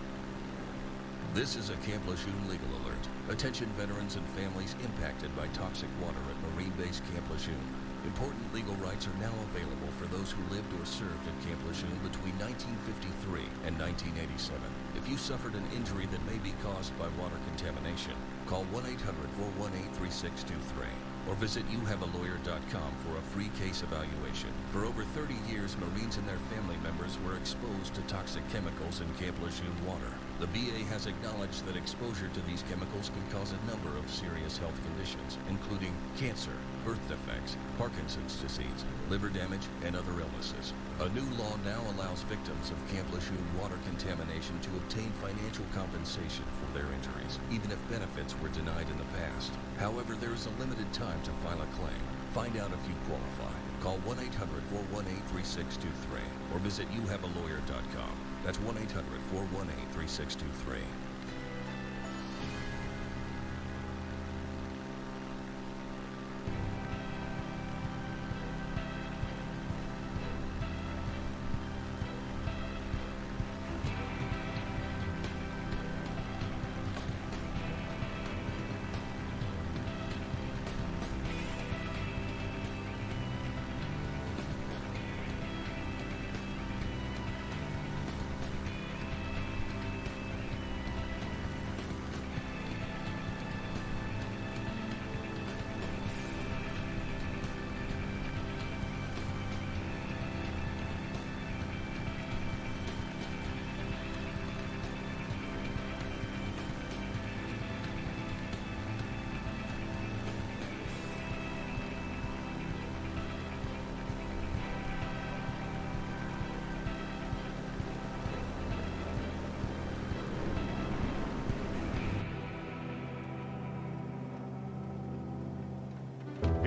This is a Camp Lejeune legal alert. Attention veterans and families impacted by toxic water at Marine Base Camp Lejeune. Important legal rights are now available for those who lived or served at Camp Lejeune between 1953 and 1987. If you suffered an injury that may be caused by water contamination, call 1-800-418-3623 or visit youhavealawyer.com for a free case evaluation. For over 30 years, Marines and their family members were exposed to toxic chemicals in Camp Lejeune water. The VA has acknowledged that exposure to these chemicals can cause a number of serious health conditions, including cancer, birth defects, Parkinson's disease, liver damage, and other illnesses. A new law now allows victims of Camp Lejeune water contamination to obtain financial compensation for their injuries, even if benefits were denied in the past. However, there is a limited time to file a claim. Find out if you qualify. Call 1-800-418-3623 or visit youhavealawyer.com. That's 1-800-418-3623.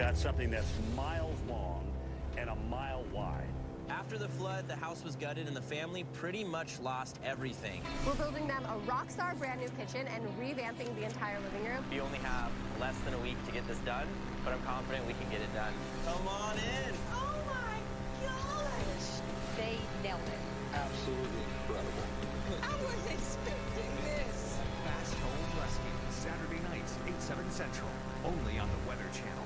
That's something that's miles long and a mile wide. After the flood, the house was gutted and the family pretty much lost everything. We're building them a rock-star brand new kitchen and revamping the entire living room. We only have less than a week to get this done, but I'm confident we can get it done. Come on in. Oh my gosh! They nailed it. Absolutely incredible. I wasn't expecting this. Fast Home Rescue, Saturday nights, 8/7 Central, only on the Weather Channel.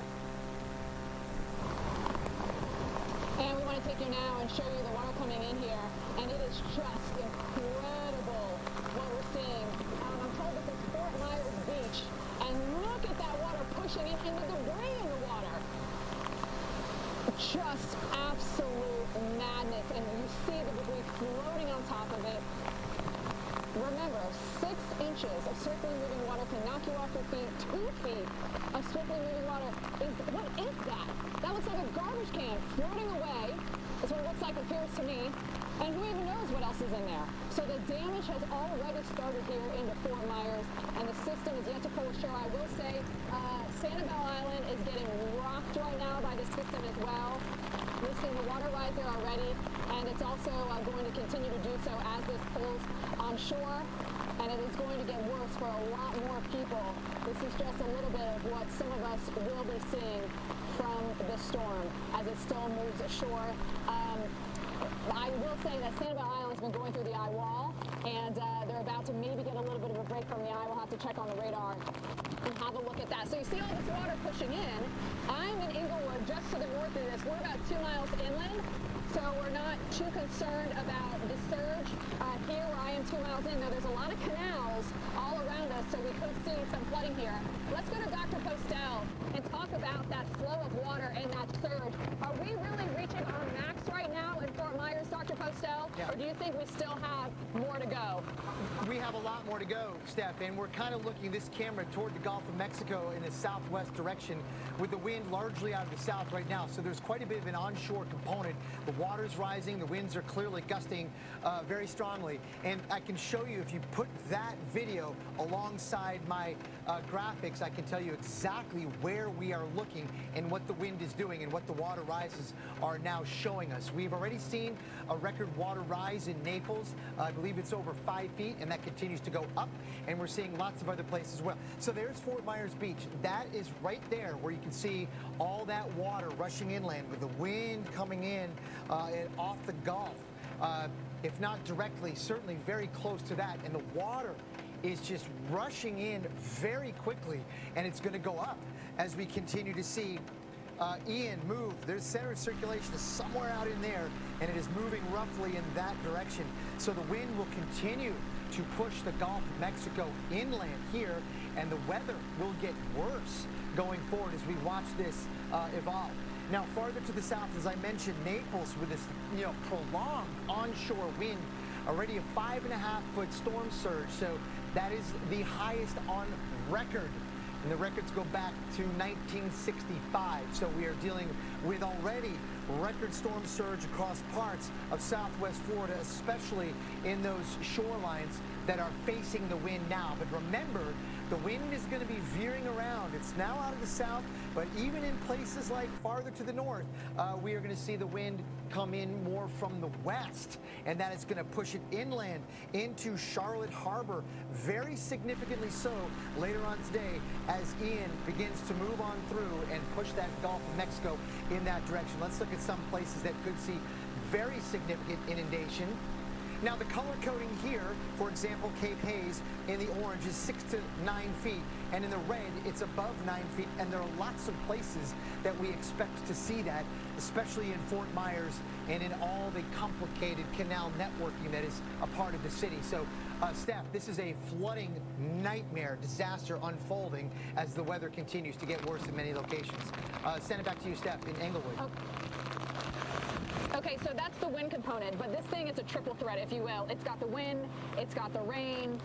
And we want to take you now and show you the water coming in here, and it is just incredible what we're seeing. I'm told this is Fort Myers Beach, and look at that water pushing in and the debris in the water. Just absolute madness, and you see the debris floating on top of it. Remember, 6 inches of swiftly moving water can knock you off your feet. 2 feet of swiftly moving water what is that? That looks like a garbage can floating away. That's what it looks like, appears to me. And who even knows what else is in there? So the damage has already started here into Fort Myers, and the system is yet to pull ashore. I will say Sanibel Island is getting rocked right now by the system as well. We've seen the water rise there already, and it's also going to continue to do so as this pulls on shore, and it is going to get worse for a lot more people. This is just a little bit of what some of us will be seeing from the storm as it still moves ashore. I will say that Sanibel Island's been going through the eye wall, and they're about to maybe get a little bit of a break from the eye. We'll have to check on the radar and have a look at that. So you see all this water pushing in. I'm in Inglewood, just to the north of this. We're about 2 miles inland, so we're not too concerned about the surge here where I am 2 miles in. Now, there's a lot of canals all around us, so we could see some flooding here. Let's go to Dr. Postel and talk about that flow of water and that surge. Are we really reaching our max right now in Fort Myers, Dr. Postel? Yeah. Or do you think we still have more to go? We have a lot more to go, Steph, and we're kind of looking this camera toward the Gulf of Mexico in the southwest direction with the wind largely out of the south right now. So there's quite a bit of an onshore component. The water's rising, the winds are clearly gusting very strongly. And I can show you, if you put that video alongside my graphics, I can tell you exactly where we are looking and what the wind is doing and what the water rises are now showing us. We've already seen a record water rise in Naples. I believe it's over 5 feet, and that continues to go up, and we're seeing lots of other places as well. So there's Fort Myers Beach. That is right there where you can see all that water rushing inland with the wind coming in off the Gulf. If not directly, certainly very close to that, and the water is just rushing in very quickly, and it's going to go up as we continue to see Ian move. There's center of circulation is somewhere out in there, and it is moving roughly in that direction. So the wind will continue to push the Gulf of Mexico inland here, and the weather will get worse going forward as we watch this evolve. Now, farther to the south, as I mentioned, Naples with this prolonged onshore wind, already a 5.5-foot storm surge. So that is the highest on record. And the records go back to 1965. So we are dealing with already record storm surge across parts of southwest Florida, especially in those shorelines that are facing the wind now. But remember, the wind is going to be veering around. It's now out of the south, but even in places like farther to the north, we are going to see the wind come in more from the west, and that is going to push it inland into Charlotte Harbor, very significantly so later on today as Ian begins to move on through and push that Gulf of Mexico in that direction. Let's look at some places that could see very significant inundation. Now, the color coding here, for example, Cape Hayes in the orange is 6 to 9 feet, and in the red, it's above 9 feet, and there are lots of places that we expect to see that, especially in Fort Myers and in all the complicated canal networking that is a part of the city. So, Steph, this is a flooding nightmare, disaster unfolding as the weather continues to get worse in many locations. Send it back to you, Steph, in Englewood. Okay, so that's the wind component, but this thing is a triple threat, if you will. It's got the wind, it's got the rain,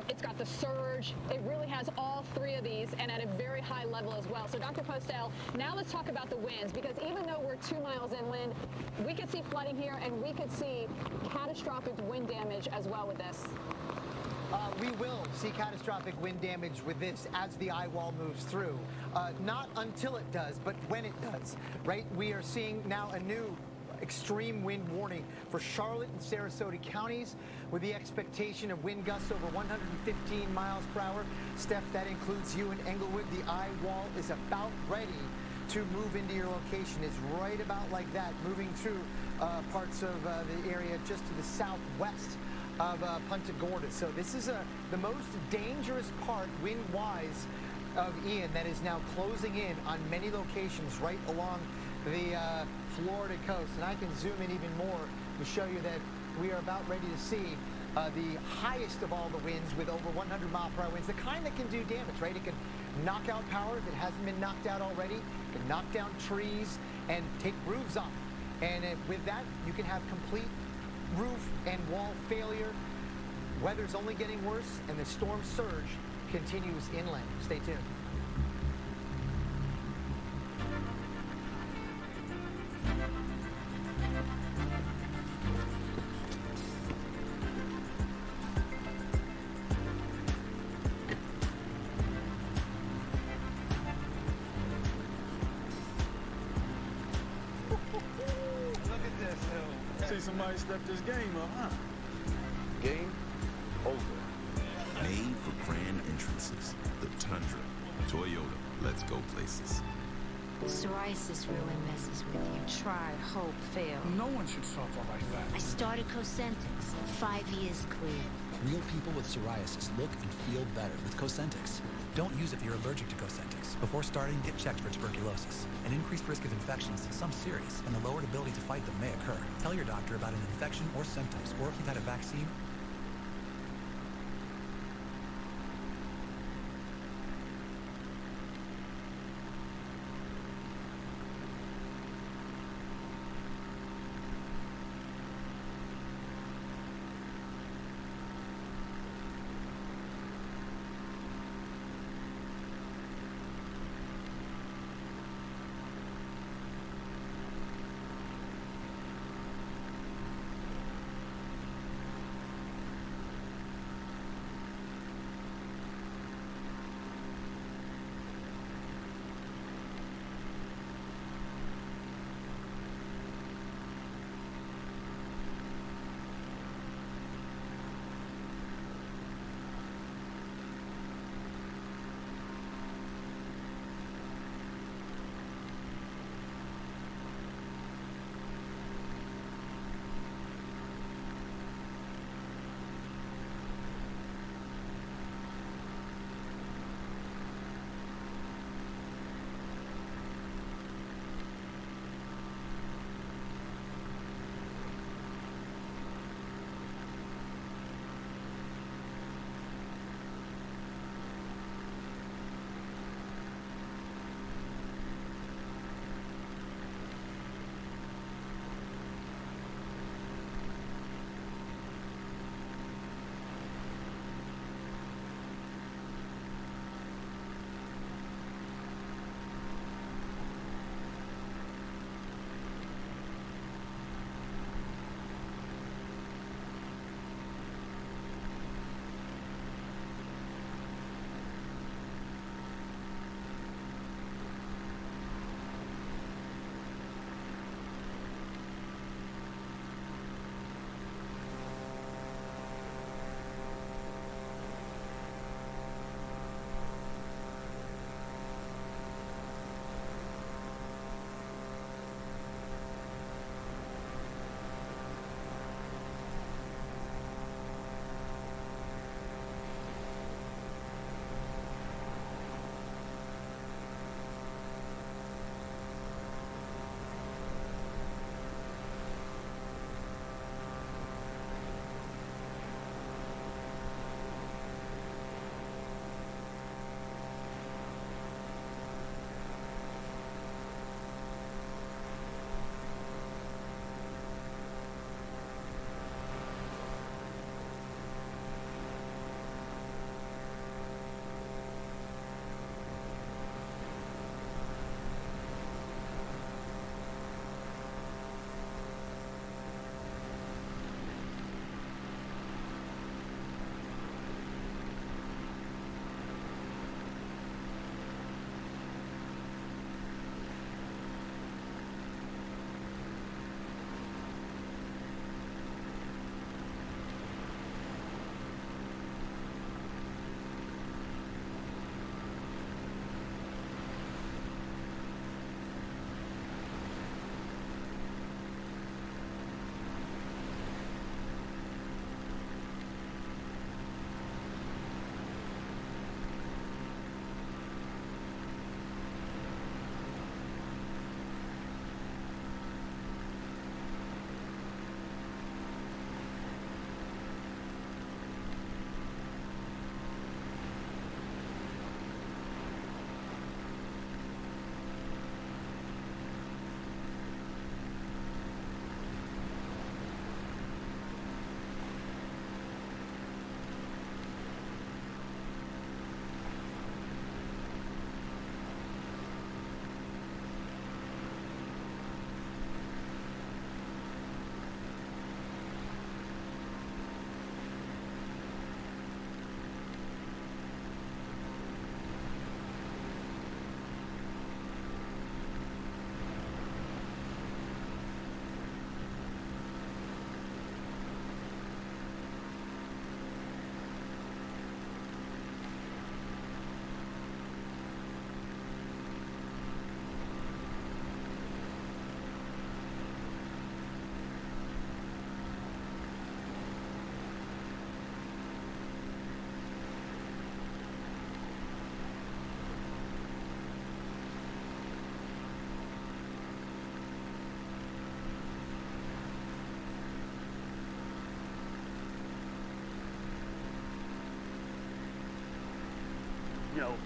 it's got the surge. It really has all three of these, and at a very high level as well. So, Dr. Postel, now let's talk about the winds, because even though we're 2 miles inland, we could see flooding here, and we could see catastrophic wind damage as well with this. We will see catastrophic wind damage with this as the eye wall moves through. Not until it does, but when it does, right? We are seeing now a new extreme wind warning for Charlotte and Sarasota counties with the expectation of wind gusts over 115 miles per hour. Steph, that includes you in Englewood. The eye wall is about ready to move into your location. It's right about like that, moving through parts of the area just to the southwest of Punta Gorda. So this is the most dangerous part wind-wise of Ian that is now closing in on many locations right along the Florida coast. And I can zoom in even more to show you that we are about ready to see the highest of all the winds with over 100 mile per hour winds, the kind that can do damage, right? It can knock out power if it hasn't been knocked out already. It can knock down trees and take roofs off. And with that, you can have complete roof and wall failure. Weather's only getting worse, and the storm surge continues inland. Stay tuned. Somebody stepped this game up, huh? Game over. Made for grand entrances. The Tundra. Toyota. Let's go places. Psoriasis really messes with you. Try, hope, fail. No one should suffer like that. I started Cosentix. 5 years clear. Real people with psoriasis look and feel better with Cosentix. Don't use it if you're allergic to Cosentix. Before starting, get checked for tuberculosis. An increased risk of infections, some serious, and the lowered ability to fight them may occur. Tell your doctor about an infection or symptoms, or if you've had a vaccine.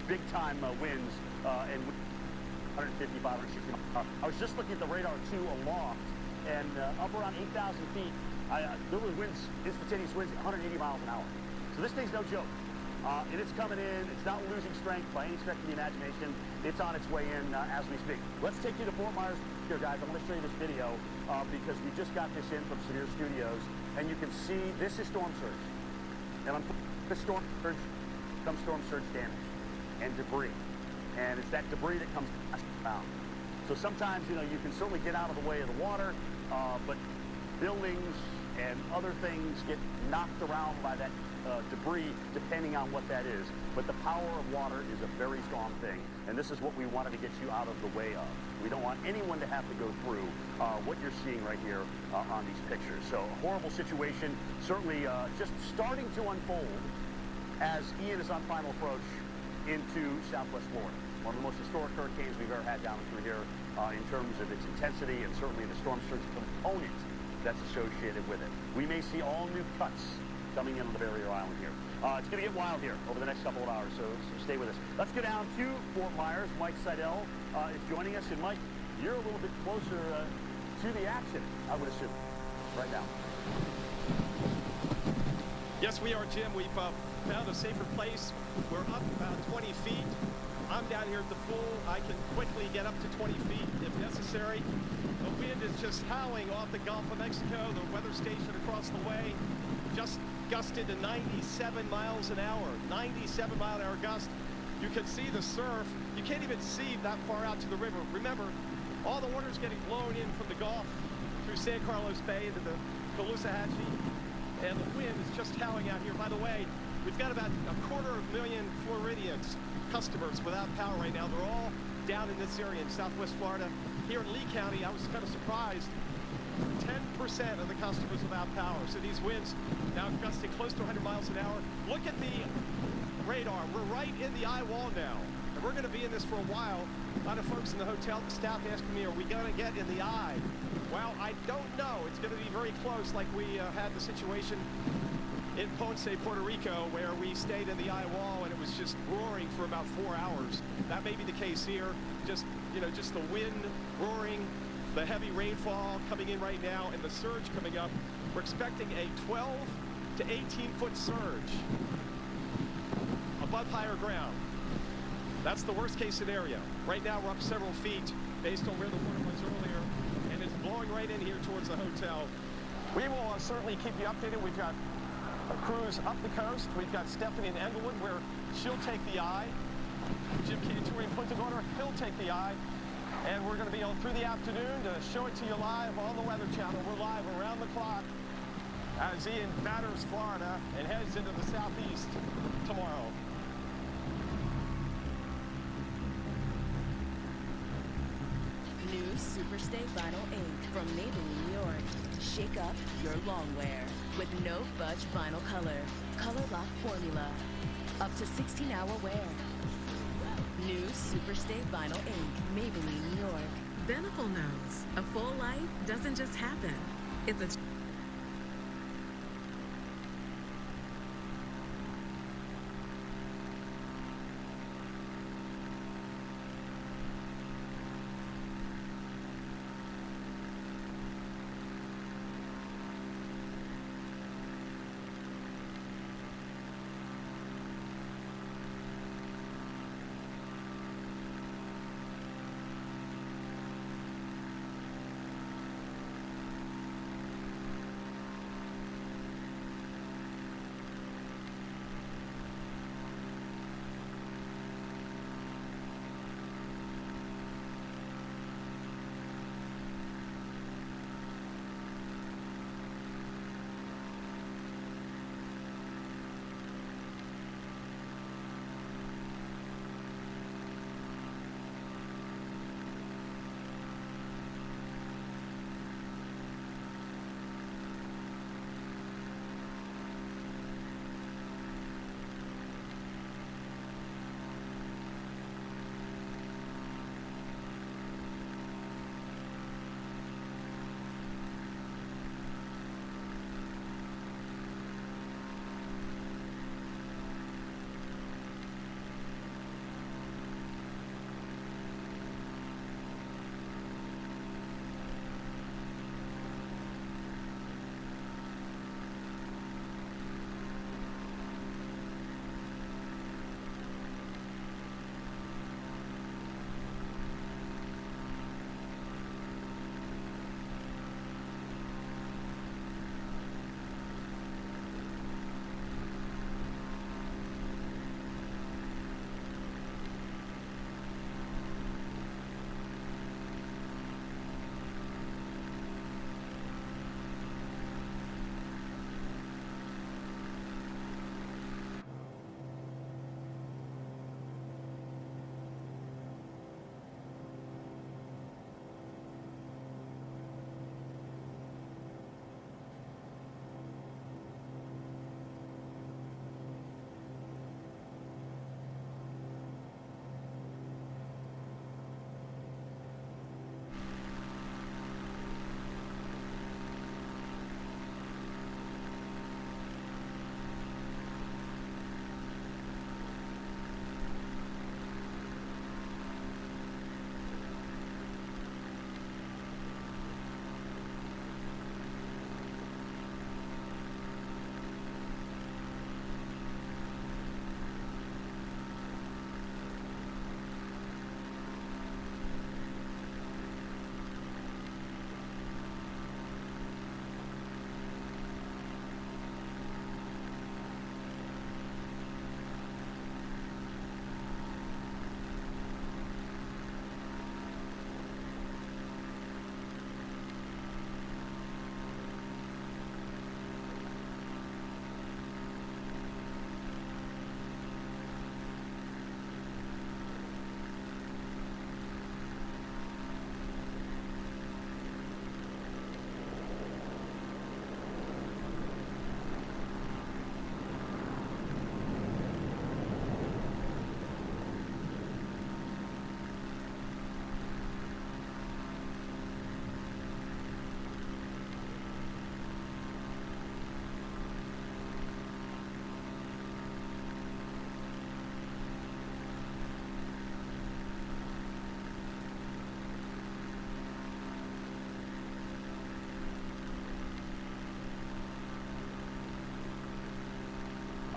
big-time winds and 150, 560 miles. I was just looking at the radar 2 aloft, and up around 8,000 feet, there were winds, instantaneous winds, 180 miles an hour. So this thing's no joke. And it's coming in. It's not losing strength by any stretch of the imagination. It's on its way in as we speak. Let's take you to Fort Myers here, guys. I want to show you this video because we just got this in from Severe Studios, and you can see this is storm surge. And on the storm surge comes storm surge damage and debris. And it's that debris that comes down. So sometimes, you can certainly get out of the way of the water, but buildings and other things get knocked around by that debris, depending on what that is. But the power of water is a very strong thing, and this is what we wanted to get you out of the way of. We don't want anyone to have to go through what you're seeing right here on these pictures. So a horrible situation, certainly just starting to unfold as Ian is on final approach into Southwest Florida. One of the most historic hurricanes we've ever had down through here in terms of its intensity and certainly the storm surge component that's associated with it. We may see all new cuts coming into the barrier island here. It's going to get wild here over the next couple of hours, so stay with us. Let's go down to Fort Myers. Mike Seidel is joining us. And Mike, you're a little bit closer to the action, I would assume, right now. Yes, we are, Jim. We've found a safer place. We're up about 20 feet. I'm down here at the pool. I can quickly get up to 20 feet if necessary. The wind is just howling off the Gulf of Mexico. The weather station across the way just gusted to 97 miles an hour. 97 mile an hour gust. You can see the surf. You can't even see that far out to the river. Remember, all the water's getting blown in from the Gulf through San Carlos Bay into the Caloosahatchee. And the wind is just howling out here. By the way, we've got about 250,000 Floridians, customers without power right now. They're all down in this area in Southwest Florida. Here in Lee County, I was kind of surprised. 10% of the customers without power. So these winds now gusting close to 100 miles an hour. Look at the radar. We're right in the eye wall now. And we're going to be in this for a while. A lot of folks in the hotel staff asking me, are we going to get in the eye? Well, I don't know. It's going to be very close, like we had the situation in Ponce, Puerto Rico, where we stayed in the eye wall and it was just roaring for about 4 hours. That may be the case here. Just the wind roaring, the heavy rainfall coming in right now, and the surge coming up. We're expecting a 12 to 18-foot surge above higher ground. That's the worst case scenario. Right now we're up several feet based on where the water was earlier, and it's blowing right in here towards the hotel. We will certainly keep you updated. We've got a cruise up the coast. We've got Stephanie in Englewood, where she'll take the eye. Jim Cantori in Punta Gorda, he'll take the eye. And we're going to be on through the afternoon to show it to you live on the Weather Channel. We're live around the clock as Ian batters Florida and heads into the southeast tomorrow. New Superstay Vinyl Ink from Maybelline, New York. Shake up your long wear with no budge vinyl color. Color lock formula. Up to 16-hour wear. New Superstay Vinyl Ink, Maybelline, New York. Beneful knows a full life doesn't just happen. It's a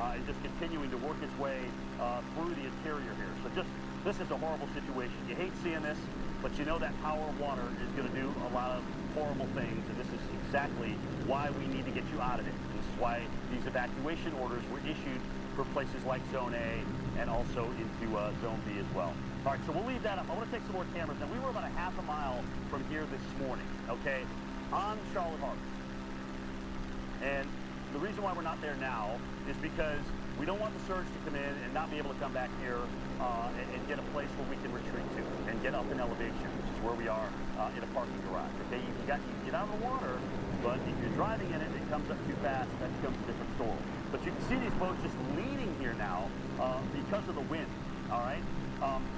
and just continuing to work its way through the interior here. So this is a horrible situation. You hate seeing this, but you know that power of water is going to do a lot of horrible things, and this is exactly why we need to get you out of it. This is why these evacuation orders were issued for places like Zone A and also into Zone B as well. All right, so we'll leave that up. I want to take some more cameras. Now, we were about a half a mile from here this morning, okay, on Charlotte Harbor. And the reason why we're not there now is because we don't want the surge to come in and not be able to come back here and get a place where we can retreat to and get up in elevation, which is where we are in a parking garage. Okay, you can get out of the water, but if you're driving in it and it comes up too fast, that becomes a different story. But you can see these boats just leaning here now because of the wind. All right,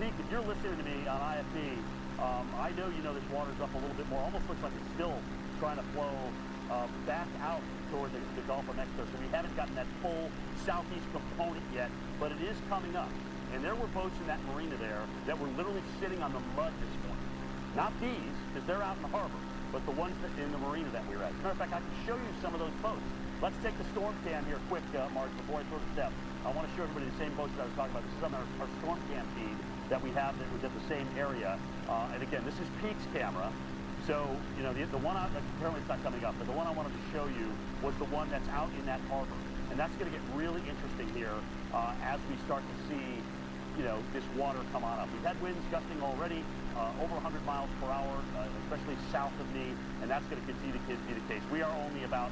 Pete, if you're listening to me on IFB, I know you know this water's up a little bit more. Almost looks like it's still trying to flow back out toward the Gulf of Mexico. So we haven't gotten that full southeast component yet, but it is coming up. And there were boats in that marina there that were literally sitting on the mud this morning. Not these, because they're out in the harbor, but the ones that in the marina that we were at. As a matter of fact, I can show you some of those boats. Let's take the storm cam here quick, Mark, before I throw the step. I want to show everybody the same boats that I was talking about. This is on our storm cam feed that we have that was at the same area. And again, this is Pete's camera. So, you know, the one apparently it's not coming up, but the one I wanted to show you was the one that's out in that harbor. And that's going to get really interesting here as we start to see, you know, this water come on up. We've had winds gusting already over 100 miles per hour, especially south of me, and that's going to continue to be the case. We are only about,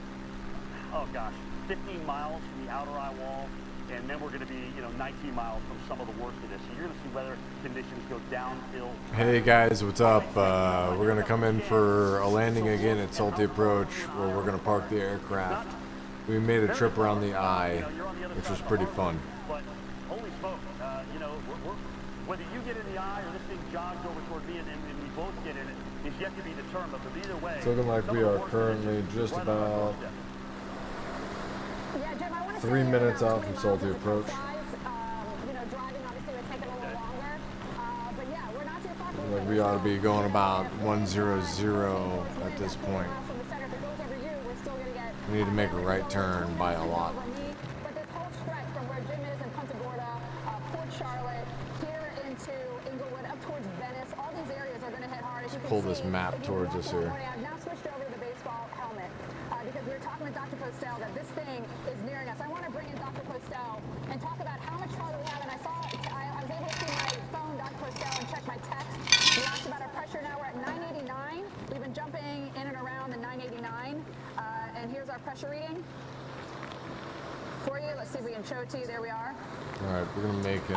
15 miles from the outer eye wall, and then we're going to be, 19 miles from some of the worst of this. So you're going to see weather conditions go downhill. Hey guys, what's up? We're going to come in for a landing again at Salty Approach, where we're going to park the aircraft. We made a trip around the eye, which was pretty fun. But holy smoke, whether you get in the eye or this thing jogs over toward me and we both get in it is yet to be determined. But either way, it's looking like we are currently just about 3 minutes out from Salty Approach. Like we ought to be going about 100 at this point. We need to make a right turn by a lot. But this whole stretch from where Jim is in Punta Gorda, Port Charlotte, here into Inglewood, up towards Venice, all these areas are going to hit hard. As you can pull see, this map towards us here. I've now switched over to the baseball helmet because we were talking with Dr. Postel that this thing is nearing us. I want to bring in Dr. Postel and talk about how much farther we have. And I was able to see my phone, Dr. Postel, and check my text. We asked about our pressure. Now we're at 989. We've been jumping in and around the 989. And here's our pressure reading for you. Let's see if we can show it to you. There we are. All right, we're going to make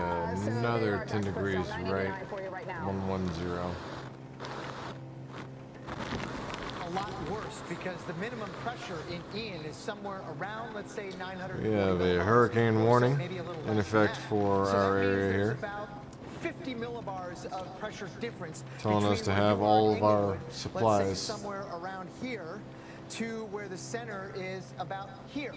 another 10 degrees right, 110. A lot worse because the minimum pressure in Ian is somewhere around, let's say, 900. We have a hurricane warning in effect for our area here. About 50 millibars of pressure difference. Telling us to have all of our supplies. Let's say somewhere around here to where the center is about here.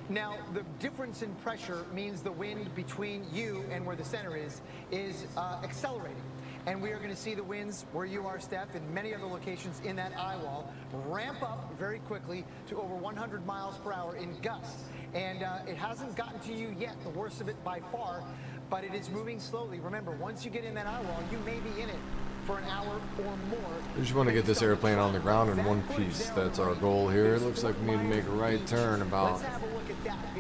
Now, the difference in pressure means the wind between you and where the center is accelerating. And we are going to see the winds where you are, Steph, and many other locations in that eye wall ramp up very quickly to over 100 miles per hour in gusts. And it hasn't gotten to you yet, the worst of it by far, but it is moving slowly. Remember, once you get in that eye wall, you may be in it for an hour or more. We just want to get this airplane on the ground in one piece. That's our goal here. It looks like we need to make a right turn about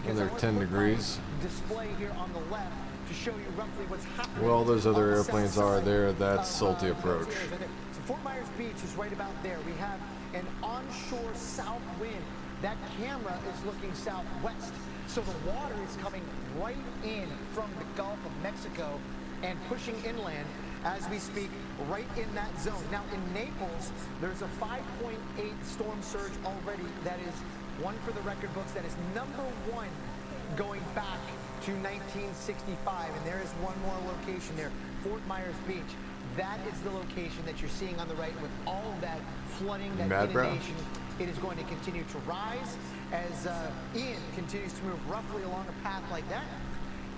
another 10 degrees. Display here on the left to show you roughly what's happening. Well, those other airplanes are there. That's Salty Approach. So Fort Myers Beach is right about there. We have an onshore south wind. That camera is looking southwest. So the water is coming right in from the Gulf of Mexico and pushing inland as we speak, right in that zone. Now, in Naples, there's a 5.8 storm surge already. That is one for the record books. That is #1 going back to 1965. And there is one more location there, Fort Myers Beach. That is the location that you're seeing on the right with all of that flooding, that inundation. It is going to continue to rise as Ian continues to move roughly along a path like that.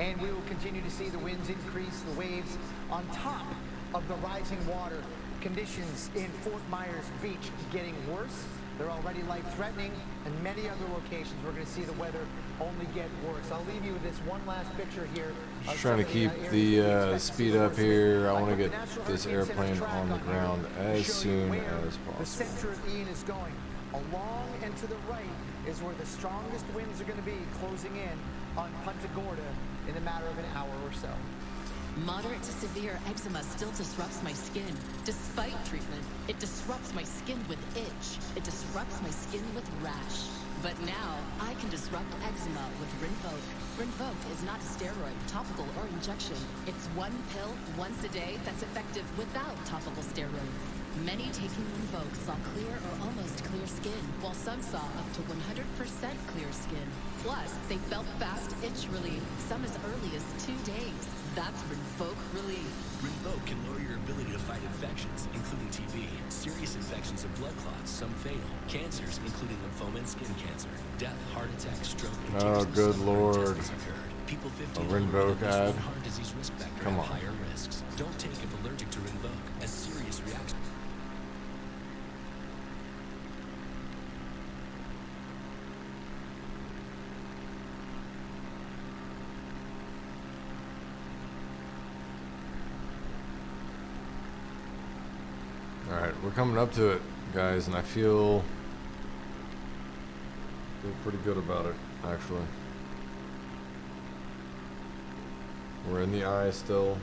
And we will continue to see the winds increase, the waves on top of the rising water. Conditions in Fort Myers Beach getting worse They're already life-threatening, and many other locations we're going to see the weather only get worse. I'll leave you with this one last picture here. Just trying to keep the speed up here. I want to get this airplane on the ground as soon as possible. The center of Ian is going. Along and to the right is where the strongest winds are going to be closing in on Punta Gorda in a matter of an hour or so. Moderate to severe eczema still disrupts my skin. Despite treatment, it disrupts my skin with itch. It disrupts my skin with rash. But now, I can disrupt eczema with Rinvoq. Rinvoq is not a steroid, topical, or injection. It's one pill, once a day, that's effective without topical steroids. Many taking Rinvoq saw clear or almost clear skin, while some saw up to 100% clear skin. Plus, they felt fast itch relief, some as early as 2 days. That's Rinvoq relief. Rinvoq can lower your ability to fight infections, including TB, serious infections of blood clots, some fatal, cancers, including lymphoma and skin cancer, death, heart attack, stroke, and oh, good lord. People 50 a Rinvoq ad. Heart disease risk factor Come on. Higher risks. Don't take if allergic to Rinvoq. A serious reaction. Alright, we're coming up to it, guys, and I feel pretty good about it, actually. We're in the eye still.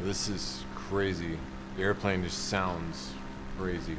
This is crazy. The airplane just sounds crazy.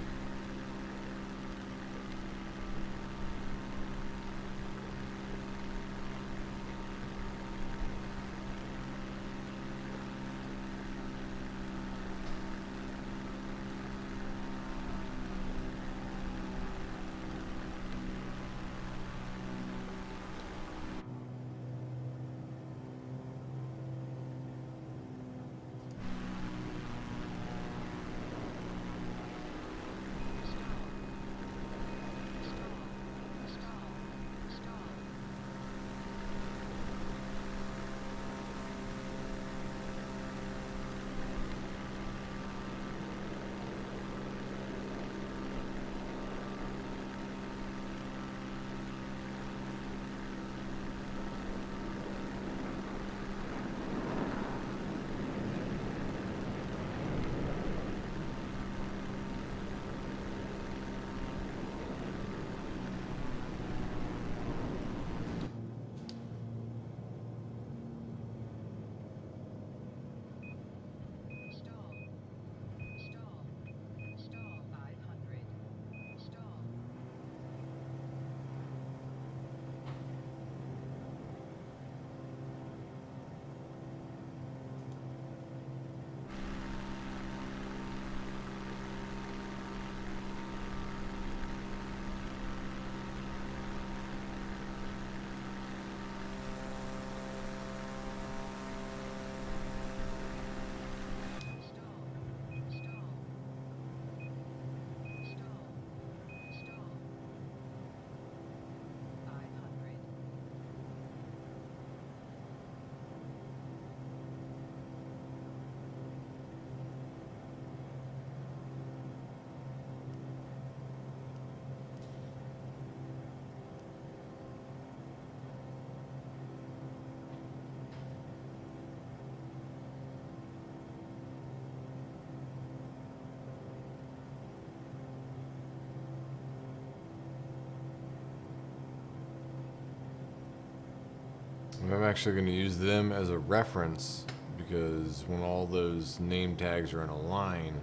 I'm actually going to use them as a reference because when all those name tags are in a line,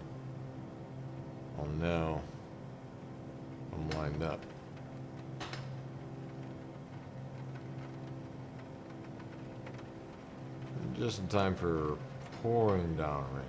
I'll know I'm lined up. Just in time for pouring down rain.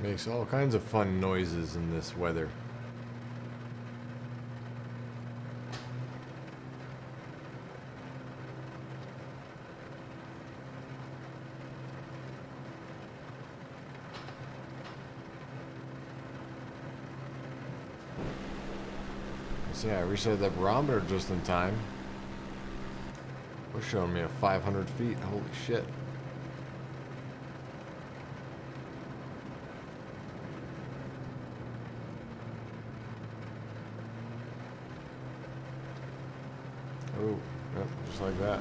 Makes all kinds of fun noises in this weather. So yeah, I reset that barometer just in time. We're showing me at 500 feet. Holy shit. Oh, yep, just like that.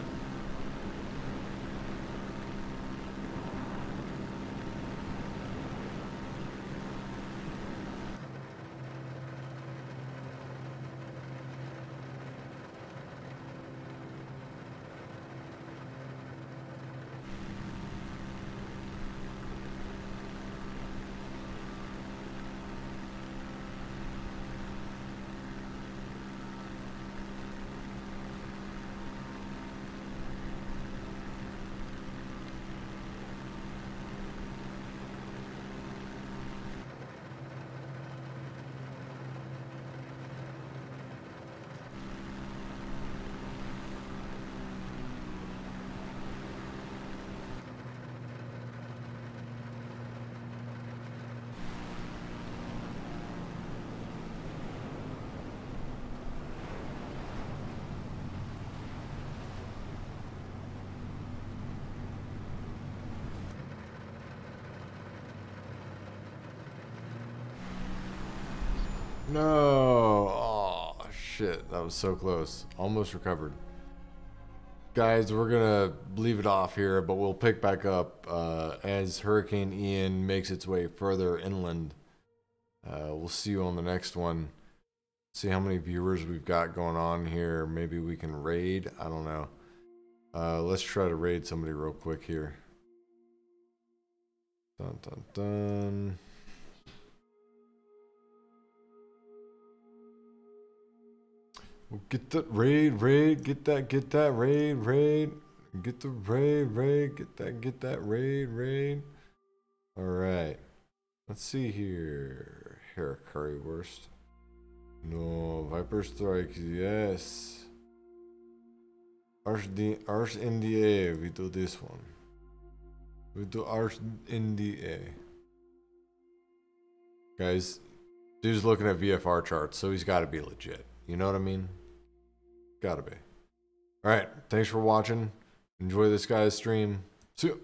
No! Oh, shit. That was so close. Almost recovered. Guys, we're gonna leave it off here, but we'll pick back up as Hurricane Ian makes its way further inland. We'll see you on the next one. See how many viewers we've got going on here. Maybe we can raid. I don't know. Let's try to raid somebody real quick here. Dun, dun, dun. Get the raid, get that raid, get the raid, get that raid. All right, let's see here. Hair currywurst. No, Viper Strike, yes. Arch NDA, we do this one. We do Arch NDA. Guys, dude's looking at VFR charts, so he's got to be legit. You know what I mean? Gotta be. Alright, thanks for watching. Enjoy this guy's stream. See you.